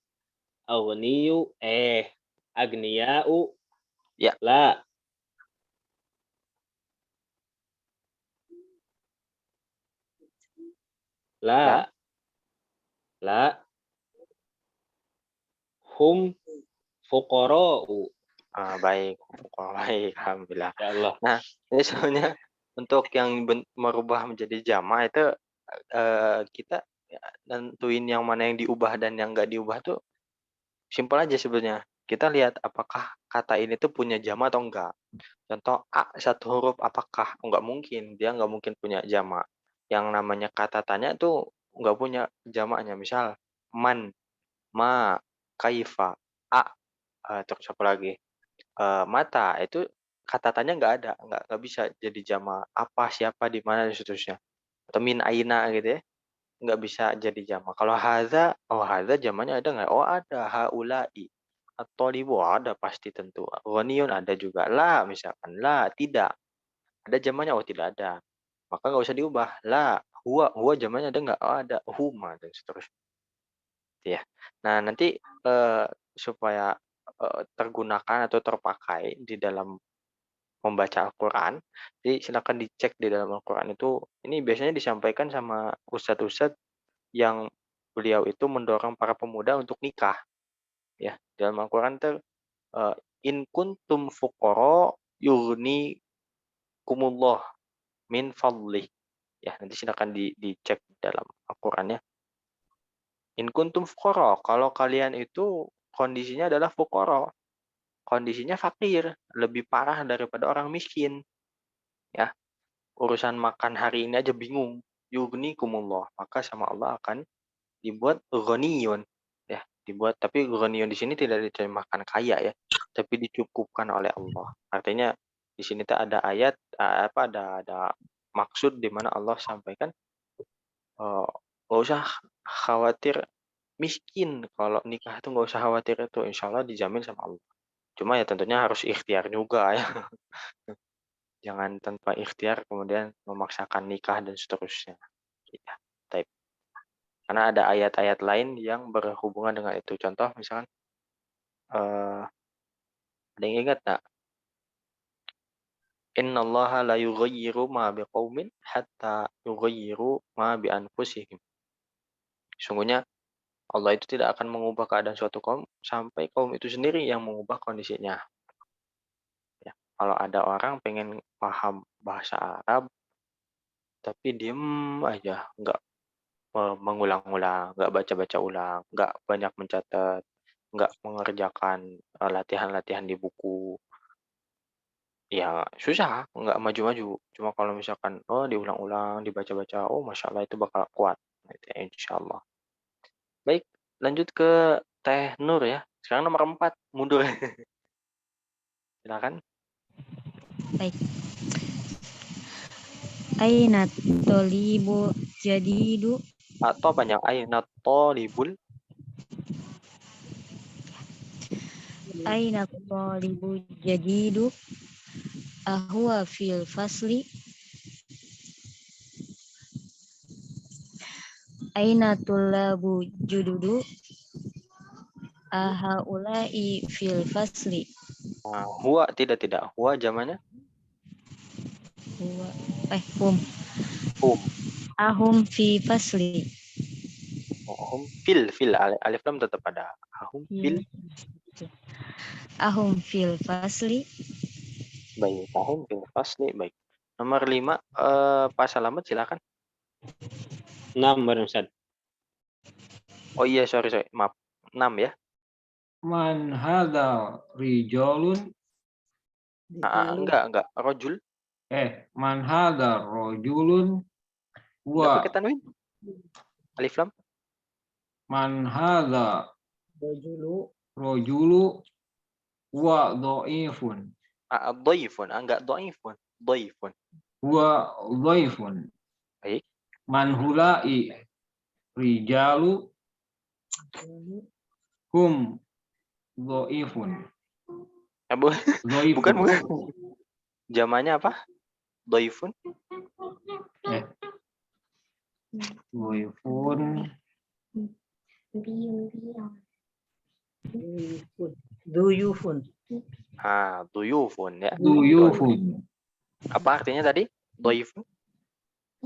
agniyau. Ya. La. La. Hum fuqara'u. Baik. Baik, alhamdulillah. Ya Allah. Nah, ini soalnya untuk yang merubah menjadi jamak itu kita ya, nentuin yang mana yang diubah dan yang nggak diubah tuh simpel aja sebenarnya. Kita lihat apakah kata ini tuh punya jamak atau enggak. Contoh A satu huruf apakah? Oh, nggak mungkin, dia nggak mungkin punya jamak. Yang namanya kata tanya tuh nggak punya jamaknya. Misal man, ma, kaifa, a, terus apa lagi? mata, itu kata tanya nggak ada, nggak bisa jadi jamak apa, siapa, di mana, dan seterusnya. Atau min aina gitu ya, nggak bisa jadi jamak. Kalau hadza, oh hadza jamaknya ada nggak? Oh ada, haula'i. At-thalibu ada pasti tentu. Ghaniyun ada juga. La misalkan, la tidak. Ada jamaknya? Oh tidak ada. Maka nggak usah diubah. La, huwa jamaknya ada nggak? Oh ada, huma, dan seterusnya. Ya. Nah nanti supaya tergunakan atau terpakai di dalam membaca Al-Quran, jadi silakan dicek di dalam Al-Quran itu, ini biasanya disampaikan sama ustadz-ustadz yang beliau itu mendorong para pemuda untuk nikah, ya. Dalam Al-Quran itu, in kuntum fuqara yughnikumullah min fadlih. Ya, nanti silakan dicek dalam Al-Quran ya. In kuntum fuqara, kalau kalian itu kondisinya adalah fuqara, kondisinya fakir, lebih parah daripada orang miskin, ya. Urusan makan hari ini aja bingung, yughnikumullah, maka sama Allah akan dibuat ghaniyun, ya, dibuat, tapi ghaniyun di sini tidak diterjemahkan kaya ya, tapi dicukupkan oleh Allah. Artinya di sini tuh ada ayat ada maksud di mana Allah sampaikan nggak usah khawatir miskin, kalau nikah itu nggak usah khawatir, itu insya Allah dijamin sama Allah. Cuma ya tentunya harus ikhtiar juga ya. Jangan tanpa ikhtiar kemudian memaksakan nikah dan seterusnya. Ya, taib. Karena ada ayat-ayat lain yang berhubungan dengan itu. Contoh misalkan, ada yang ingat nggak? Innallaha la yughayyiru ma biqaumin hatta yughayyiru ma bi anfusihim. Sungguhnya Allah itu tidak akan mengubah keadaan suatu kaum sampai kaum itu sendiri yang mengubah kondisinya. Ya, kalau ada orang pengen paham bahasa Arab tapi diem aja, nggak mengulang-ulang, nggak baca-baca ulang, nggak banyak mencatat, nggak mengerjakan latihan-latihan di buku, ya susah, nggak maju-maju. Cuma kalau misalkan, oh diulang-ulang, dibaca-baca, oh masya Allah itu bakal kuat, gitu ya, insya Allah. Baik, lanjut ke Teh Nur ya. Sekarang nomor 4, mundur. Silakan. Baik. Aina tolibu jadidu. Atau panjang, aina tolibul. Aina tolibu jadidu. Ahwa fil fasli. Aina tulabu jududu. Ahaulai fil fasli. Nah, huwa tidak. Huwa zamannya Huwa hum. hum. Ahum fi fasli. Hum fil alif lam tetap ada. Hum fil. Ahum fil fasli. Baik, hum fil fasli. Baik. Nomor 5, Pak Salamet silakan. 6 Baru Ustaz. Oh iya, sorry. Maaf. 6 ya. Man hadza rijolun. Enggak. Rojul. Man hadza rojulun. Enggak pakai Wa tanwin. Alif lam. man hadza rojulu. Wa dhaifun. Dhaifun, enggak dhaifun. Dhaifun. Wa dhaifun. Baik. Man hulai rijalu. Hum dhaifun. Bukan. Zamannya apa? Dhaifun. Dhaifun. Duyufun. Duyufun ya. Duyufun. Apa artinya tadi? Dhaifun?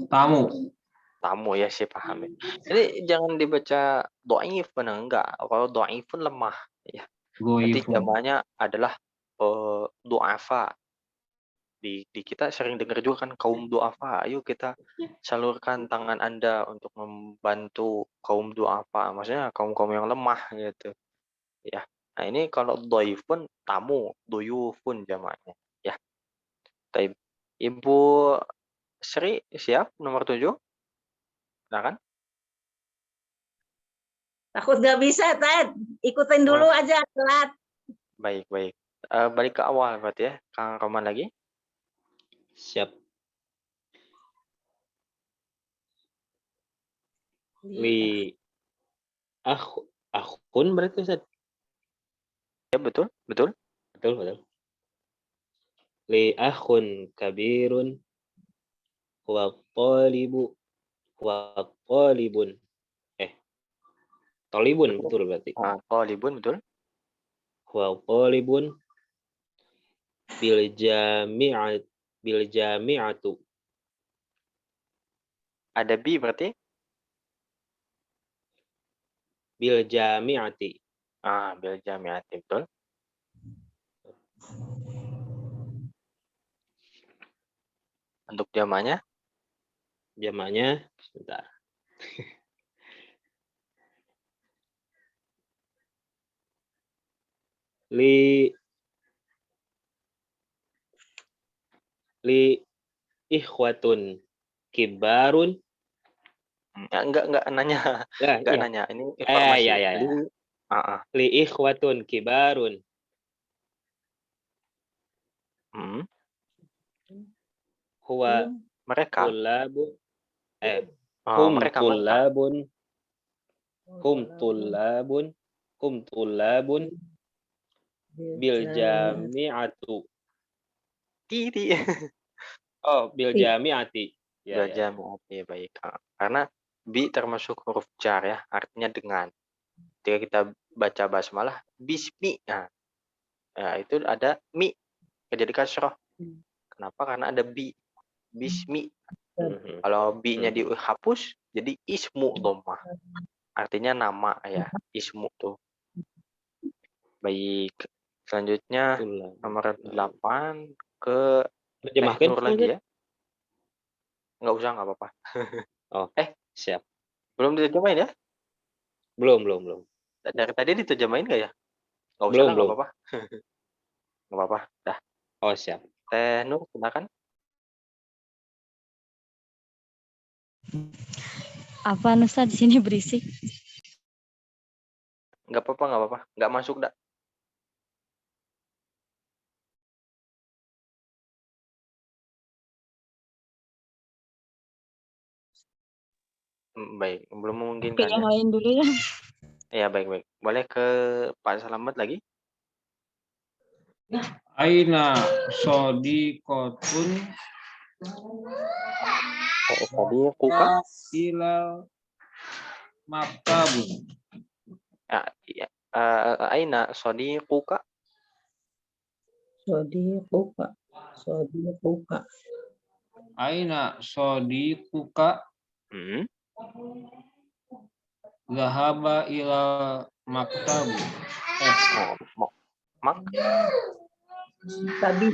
Tamu ya, saya paham ya. Jadi jangan dibaca dhaifun, enggak. Kalau dhaifun lemah ya. Nanti Dhaifun. zamannya adalah du'afa. Di kita sering dengar juga kan kaum du'afa. Ayo kita salurkan tangan Anda untuk membantu kaum du'afa. Maksudnya kaum-kaum yang lemah gitu. Ya. Nah, ini kalau dhaifun tamu, duyufun jamaknya ya. Taib. Ibu Sri siap nomor 7? Silakan. Takut nggak bisa, Ted. Ikutin dulu aja, telat. Baik. Balik ke awal berarti ya, Kang Roman lagi. Siap. Li akhun berarti Ustaz. Ya betul, betul. Betul. Li akhun kabirun wa talibun. Talibun betul berarti. Talibun betul. Wa talibun bil jami'atu. Ada bi berarti? Bil jami'ati. Bil jami'ati betul. Untuk jamaknya? Jamaknya sebentar. Li ikhwatun kibarun. Enggak nanya. Ya, Enggak iya. nanya. Ini informasi. Ya. Li ikhwatun kibarun. Huwa Mereka. tullabu. Mereka. Hum tullabun bil jami'atu. Bil jami'ati. Bil jami'ati, baik. Karena bi termasuk huruf jar ya, artinya dengan. Ketika kita baca basmalah bismi. Nah, itu ada mi jadi kasroh. Kenapa? Karena ada bi. Bismi. Kalau bi-nya dihapus jadi ismu dhammah. Artinya nama ya, ismu tuh. Baik. Selanjutnya nomor 8 ke Terjemahkan Nur lagi ya. Enggak usah, enggak apa-apa. Siap. Belum diterjemahin ya? Belum. Dari tadi diterjemahin enggak ya? Enggak usah Belum, lah, enggak apa-apa. Enggak apa-apa. Dah. Siap. Teh Nur, silakan. Apa Ustaz di sini berisik? Enggak apa-apa. Enggak masuk dah. Baik, belum memungkinkan Yang ya. lain dulu ya. Ya, baik. Boleh ke Pak Slamet lagi? Aina sodiqotun Kuka? ilal maktabun. Ya. Aina sodiquka? Sodiquka. Aina sodiquka zahaba ila maktab. Tadi.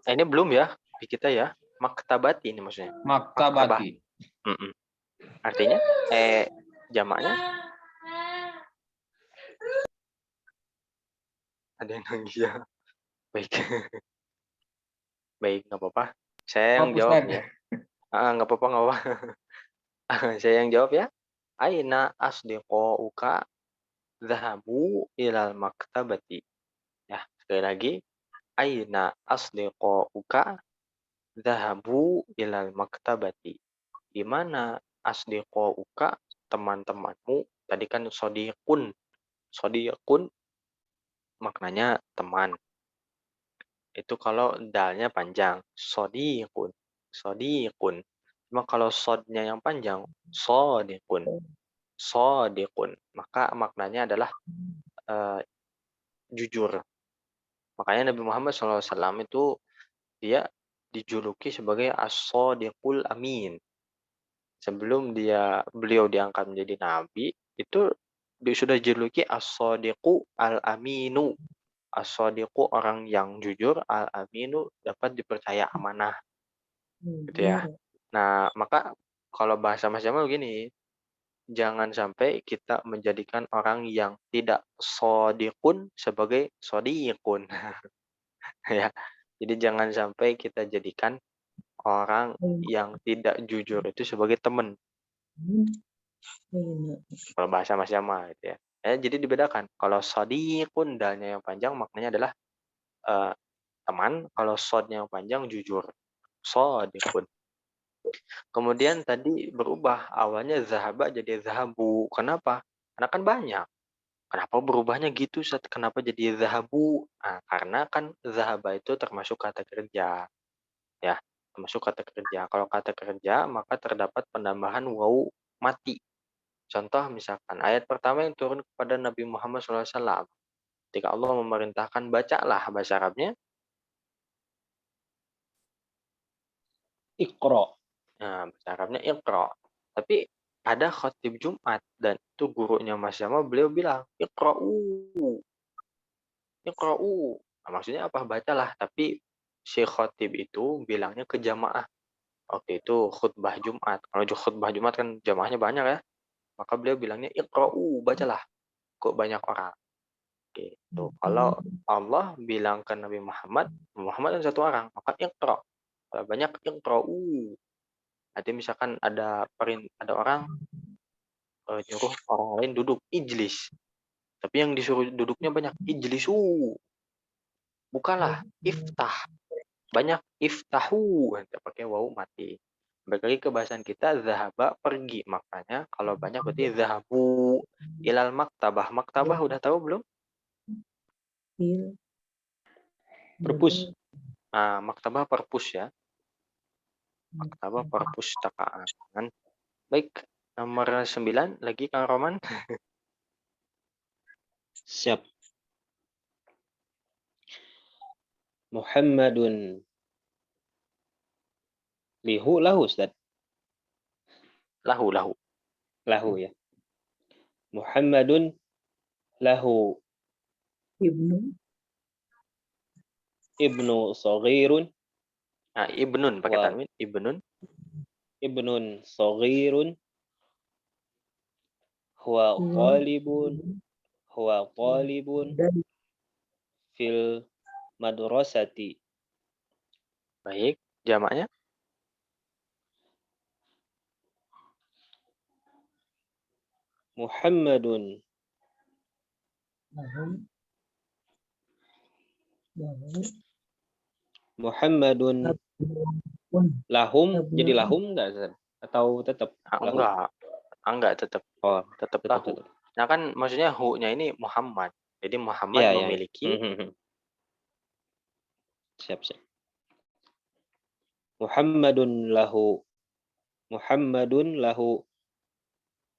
Ini belum ya di kita ya. Maktabati ini maksudnya. Maktabati. Artinya jamaknya ada yang nangis ya. Baik. Baik, nggak apa-apa. Saya yang jawab ya. Nggak apa-apa. Saya yang jawab ya. Aina asdiqauka dhahabu ilal maktabati. Ya, sekali lagi. Aina asdiqauka dhahabu ilal maktabati. Di mana asdiqauka, teman-temanmu? Tadi kan sodiqun. Sodiqun maknanya teman. Itu kalau dalnya panjang, sodiqun. Cuma kalau sodnya yang panjang, sodiqun. Maka maknanya adalah jujur. Makanya Nabi Muhammad SAW itu dia dijuluki sebagai as-sodiqul amin. Sebelum beliau diangkat menjadi nabi, itu dia sudah dijuluki as-sodiqu al-aminu. As-sodiqu orang yang jujur, al-aminu dapat dipercaya amanah. Gitu ya. Nah, maka kalau bahasa Mas Jamal begini, jangan sampai kita menjadikan orang yang tidak sodiqun sebagai sodiqun. Ya. Jadi jangan sampai kita jadikan orang yang tidak jujur itu sebagai teman. Kalau bahasa Mas Jamal gitu ya. Ya, jadi dibedakan. Kalau shadiqun dalnya yang panjang maknanya adalah teman, kalau shodnya yang panjang jujur. Shadiqun. Kemudian tadi berubah, awalnya zahaba jadi zahabu. Kenapa? Karena kan banyak. Kenapa berubahnya gitu, kenapa jadi zahabu? Nah, karena kan zahaba itu termasuk kata kerja, ya, termasuk kata kerja. Kalau kata kerja, maka terdapat penambahan waw mati. Contoh misalkan ayat pertama yang turun kepada Nabi Muhammad SAW. Ketika Allah memerintahkan bacalah, bahasa Arabnya. Iqra. Nah, bahasa Arabnya Iqra. Tapi ada khatib Jumat dan itu gurunya Mas Jamal, beliau bilang Iqra'u, Iqra'u. Nah, maksudnya apa? Bacalah. Tapi si khatib itu bilangnya ke jamaah. Waktu itu khutbah Jumat. Kalau khutbah Jumat kan jamaahnya banyak ya. Maka beliau bilangnya Iqra'u, bacalah. Kok banyak orang. Gitu. Kalau Allah bilang ke Nabi Muhammad, Muhammad kan satu orang, maka Iqra. Kalau banyak Iqra'u. Nanti misalkan ada orang nyuruh orang lain duduk, ijlis. Tapi yang disuruh duduknya banyak, ijlisu. Bukalah, iftah. Banyak iftahu, nanti pakai wawu mati. Balik lagi ke bahasan kita, zahaba pergi. Makanya kalau banyak berarti zahabu ilal maktabah. Maktabah udah tahu belum? Perpus. Nah, maktabah perpus ya. Maktabah perpustakaan. Baik, nomor 9 lagi Kang Roman. Siap. Muhammadun. Lahu Ustaz. Lahu, lahu. Lahu ya. Muhammadun lahu ibnu saghirun Nah, ibnun pakai wa tanwin, ibnun. ibnun saghirun huwa talibun fil madrasati. Baik, jamaknya Muhammadun lahum, jadi lahum enggak Ustaz? Atau tetap lahu? enggak tetap Oh, tetap tetap. lahu. Nah kan maksudnya hu-nya ini Muhammad. Jadi Muhammad Iya, iya. memiliki Siap. Muhammadun lahu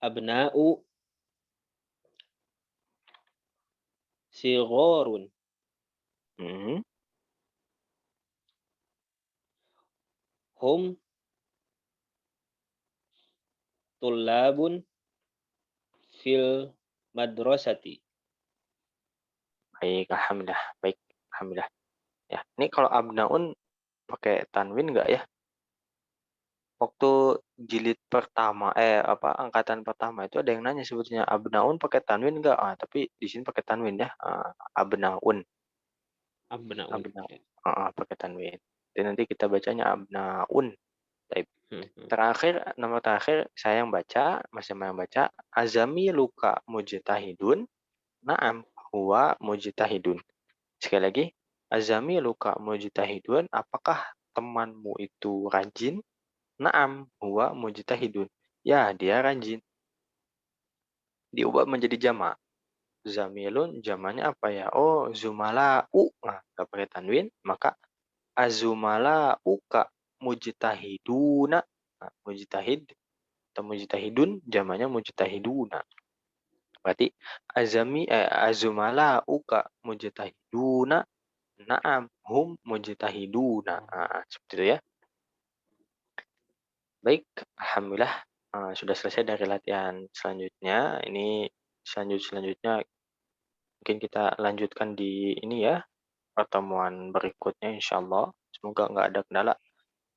abna'u sigharun hum tullabun fil madrasati. baik, alhamdulillah. Baik, alhamdulillah. Ya, ini kalau abnaun pakai tanwin enggak ya? Waktu jilid pertama angkatan pertama itu ada yang nanya sebetulnya abnaun pakai tanwin enggak? Ah, tapi di sini pakai tanwin ya. Abnaun. Abna'un. Pakai tanwin. Dan nanti kita bacanya abnaun. Baik. Nomor terakhir saya yang baca, Mas Jamal yang baca. Azami luka mujtahidun. Naam, huwa mujtahidun. Sekali lagi, azami luka mujtahidun, apakah temanmu itu rajin? Naam, huwa mujtahidun. Ya, dia rajin. Diubah menjadi jamak. Zamilun jamaknya apa ya? Oh, zumala'u. Nah, nggak pakai tanwin, maka azumala'uka mujtahiduna. Nah, mujtahid atau mujtahidun jamaknya mujtahiduna. Berarti azumala'uka mujtahiduna. Naam, hum mujtahiduna. Nah, seperti itu ya. Baik, alhamdulillah sudah selesai dari latihan selanjutnya. Ini selanjutnya mungkin kita lanjutkan di ini ya, pertemuan berikutnya insyaallah. Semoga nggak ada kendala.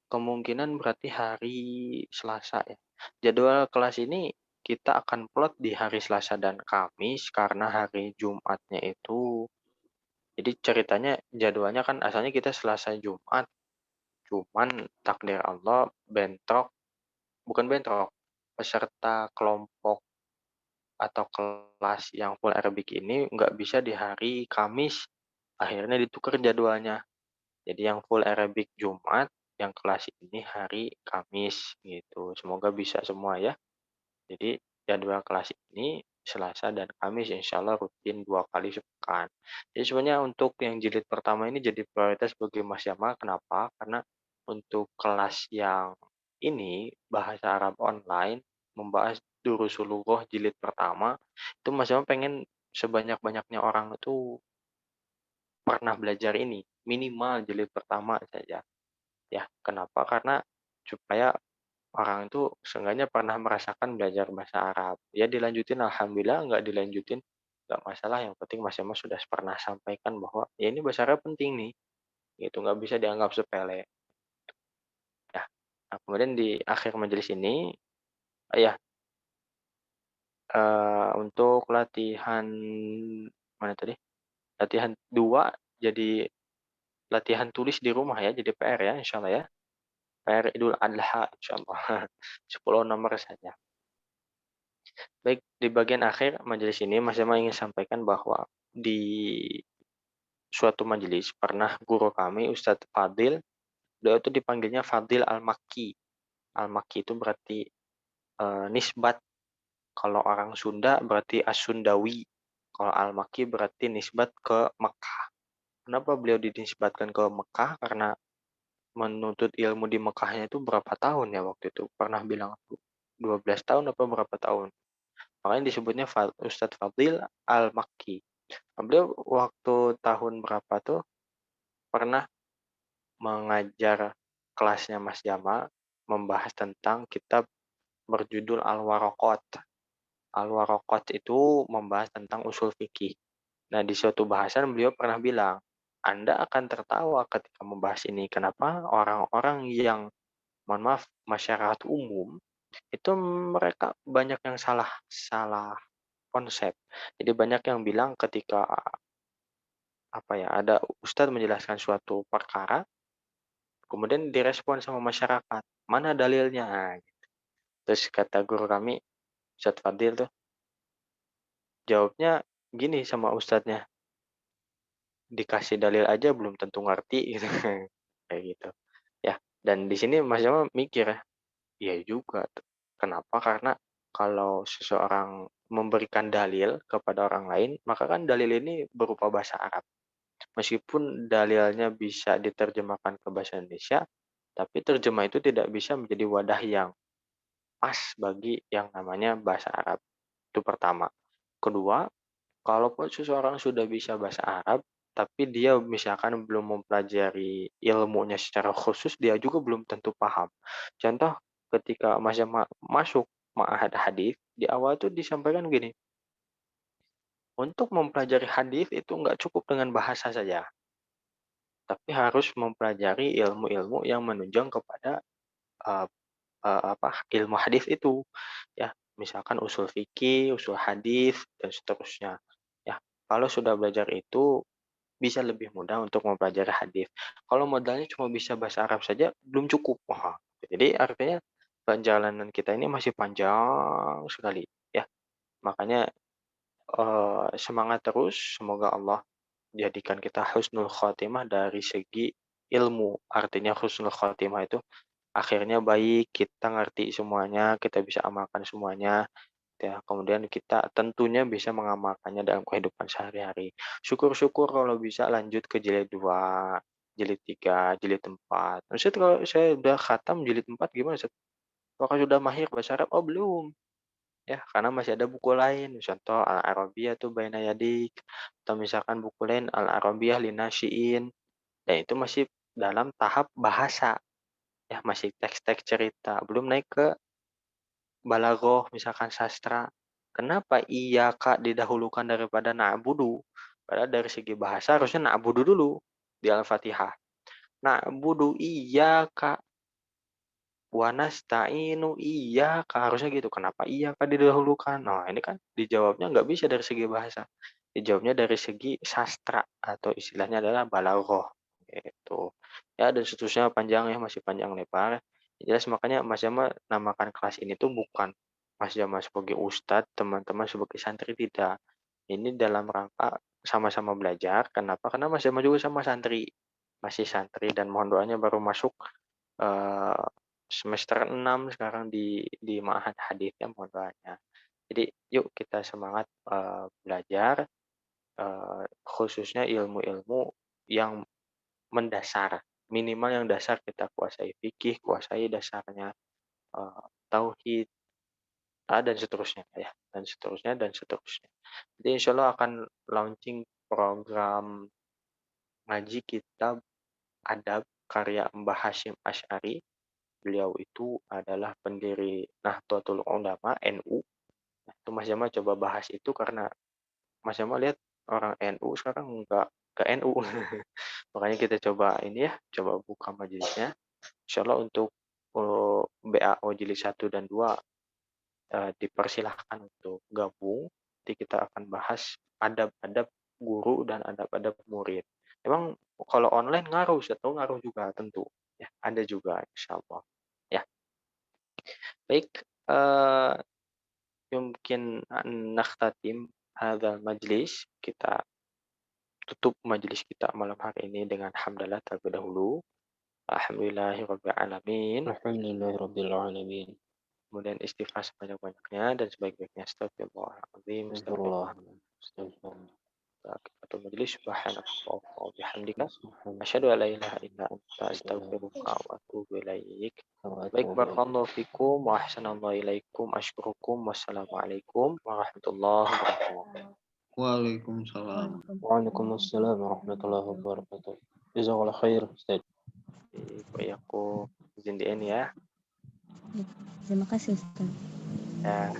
Kemungkinan berarti hari Selasa ya. Jadwal kelas ini kita akan plot di hari Selasa dan Kamis karena hari Jumatnya itu, jadi ceritanya jadwalnya kan asalnya kita Selasa Jumat, cuman takdir Allah bukan bentrok, peserta kelompok atau kelas yang full Arabic ini nggak bisa di hari Kamis, akhirnya ditukar jadwalnya. Jadi yang full Arabic Jumat, yang kelas ini hari Kamis gitu. Semoga bisa semua ya. Jadi jadwal kelas ini Selasa dan Kamis insya Allah rutin 2 kali sepekan. Jadi sebenarnya untuk yang jilid pertama ini jadi prioritas bagi Mas Jamal. Kenapa? Karena untuk kelas yang ini bahasa Arab online membahas Durusul Lughah jilid pertama itu Mas Jamal pengen sebanyak-banyaknya orang itu pernah belajar ini minimal jilid pertama saja. Ya, kenapa? Karena supaya orang itu seenggaknya pernah merasakan belajar bahasa Arab. Ya dilanjutin alhamdulillah, nggak dilanjutin nggak masalah, yang penting Mas Emma sudah pernah sampaikan bahwa ya ini bahasa Arab penting nih, gitu, nggak bisa dianggap sepele. Ya. Nah, kemudian di akhir majelis ini, ya untuk latihan mana tadi? Latihan 2 jadi latihan tulis di rumah ya, jadi PR ya insya Allah ya. PR Idul Adha insya Allah. 10 nomor saja. Baik, di bagian akhir majelis ini Mas Jamal ingin sampaikan bahwa di suatu majelis pernah guru kami Ustadz Fadil, beliau itu dipanggilnya Fadil Al-Makki. Al-Makki itu berarti nisbat, kalau orang Sunda berarti As-Sundawi. Kalau Al-Makki berarti nisbat ke Mekah. Kenapa beliau dinisbatkan ke Mekah? Karena menuntut ilmu di Mekahnya itu berapa tahun ya waktu itu? Pernah bilang 12 tahun apa berapa tahun? Makanya disebutnya Ustadz Fadil Al-Makki. Nah, beliau waktu tahun berapa tuh pernah mengajar kelasnya Mas Jamal membahas tentang kitab berjudul Al-Waraqat. Al-Waraqat itu membahas tentang usul fikih. Nah, di suatu bahasan beliau pernah bilang, Anda akan tertawa ketika membahas ini. Kenapa? Orang-orang yang, mohon maaf, masyarakat umum, itu mereka banyak yang salah salah konsep. Jadi banyak yang bilang ketika apa ya, ada ustadz menjelaskan suatu perkara, kemudian direspon sama masyarakat, mana dalilnya? Nah, gitu. Terus kata guru kami, Ustadz Fadil tuh, jawabnya gini sama ustadznya, dikasih dalil aja belum tentu ngerti gitu. Kayak gitu. Ya, dan di sini Mas Jamal mikir ya, iya juga tuh. Kenapa? Karena kalau seseorang memberikan dalil kepada orang lain, maka kan dalil ini berupa bahasa Arab. Meskipun dalilnya bisa diterjemahkan ke bahasa Indonesia, tapi terjemah itu tidak bisa menjadi wadah yang pas bagi yang namanya bahasa Arab. Itu pertama. Kedua, kalaupun seseorang sudah bisa bahasa Arab, tapi dia misalkan belum mempelajari ilmunya secara khusus, dia juga belum tentu paham. Contoh, ketika masuk ma'had hadis, di awal tuh disampaikan gini, untuk mempelajari hadis itu nggak cukup dengan bahasa saja, tapi harus mempelajari ilmu-ilmu yang menunjang kepada uh, ilmu hadis itu. Ya, misalkan usul fikih, usul hadis dan seterusnya. Ya, kalau sudah belajar itu bisa lebih mudah untuk mempelajari hadis. Kalau modalnya cuma bisa bahasa Arab saja belum cukup. Wah, jadi artinya perjalanan kita ini masih panjang sekali ya. Makanya semangat terus, semoga Allah jadikan kita husnul khotimah dari segi ilmu. Artinya husnul khotimah itu akhirnya baik, kita ngerti semuanya, kita bisa amalkan semuanya, ya. Kemudian kita tentunya bisa mengamalkannya dalam kehidupan sehari-hari. Syukur-syukur kalau bisa lanjut ke jilid 2, jilid 3, jilid 4. Ustaz kalau saya udah khatam jilid 4 gimana Ustaz? Apakah sudah mahir bahasa Arab? Oh belum. Ya, karena masih ada buku lain, contoh Al-Arabiyah tuh Baina Yadik, atau misalkan buku lain Al-Arabiyah Linasyiin, dan itu masih dalam tahap bahasa, ya masih teks-teks cerita, belum naik ke balaghah, misalkan sastra. Kenapa iyyaka didahulukan daripada na'budu? Padahal dari segi bahasa harusnya na'budu dulu di Al-Fatihah. Na'budu iyyaka wa nasta'inu iyyaka, harusnya gitu. Kenapa iyyaka didahulukan? Nah, ini kan dijawabnya nggak bisa dari segi bahasa. Dijawabnya dari segi sastra atau istilahnya adalah balaghah gitu. Ya dan seterusnya panjang ya, masih panjang lebar. Jelas makanya Mas Jamal namakan kelas ini tuh bukan Mas Jamal sebagai ustadz, teman-teman sebagai santri tidak. Ini dalam rangka sama-sama belajar. Kenapa? Karena Mas Jamal juga sama santri, masih santri dan mohon doanya baru masuk eh, semester 6 sekarang di Ma'had Hadits ya, mohon doanya. Jadi yuk kita semangat belajar, khususnya ilmu-ilmu yang mendasar, minimal yang dasar kita kuasai fikih, kuasai dasarnya tauhid, dan seterusnya ya, dan seterusnya dan seterusnya. Jadi insya Allah akan launching program ngaji kitab adab karya Mbah Hashim Asy'ari. Beliau itu adalah pendiri Nahdlatul Ulama NU. Nah, itu Mas Jamal coba bahas itu karena Mas Jamal lihat orang NU sekarang nggak ke NU. Makanya kita coba ini ya, coba buka majelisnya. Insya Allah untuk BAO jilid 1 dan 2 dipersilahkan untuk gabung. Nanti kita akan bahas adab-adab guru dan adab-adab murid. Memang kalau online ngaruh, atau ngaruh juga tentu. Ya, ada juga insya Allah. Ya, baik. Mungkin nakhtatim hadal majlis. Kita tutup majelis kita malam hari ini dengan hamdalah terlebih dahulu. Alhamdulillahirabbil alamin. Alhamdulillahirabbil alamin. Kemudian istighfar sebanyak-banyaknya dan sebaik-baiknya astagfirullahaladzim, Astagfirullah. Atau majelis subhanallahi wa bihamdika asyhadu an la ilaha illa anta astaghfiruka wa atubu ilaik. Baik, barakallahu fikum wa ahsanallahu ilaikum, asykurukum, wassalamualaikum warahmatullahi wabarakatuh. Waalaikumsalam. Waalaikumsalam warahmatullahi wabarakatuh. Jazakallah khair, Ustaz. Aku izin di ini ya. Terima kasih Ustaz. Ya.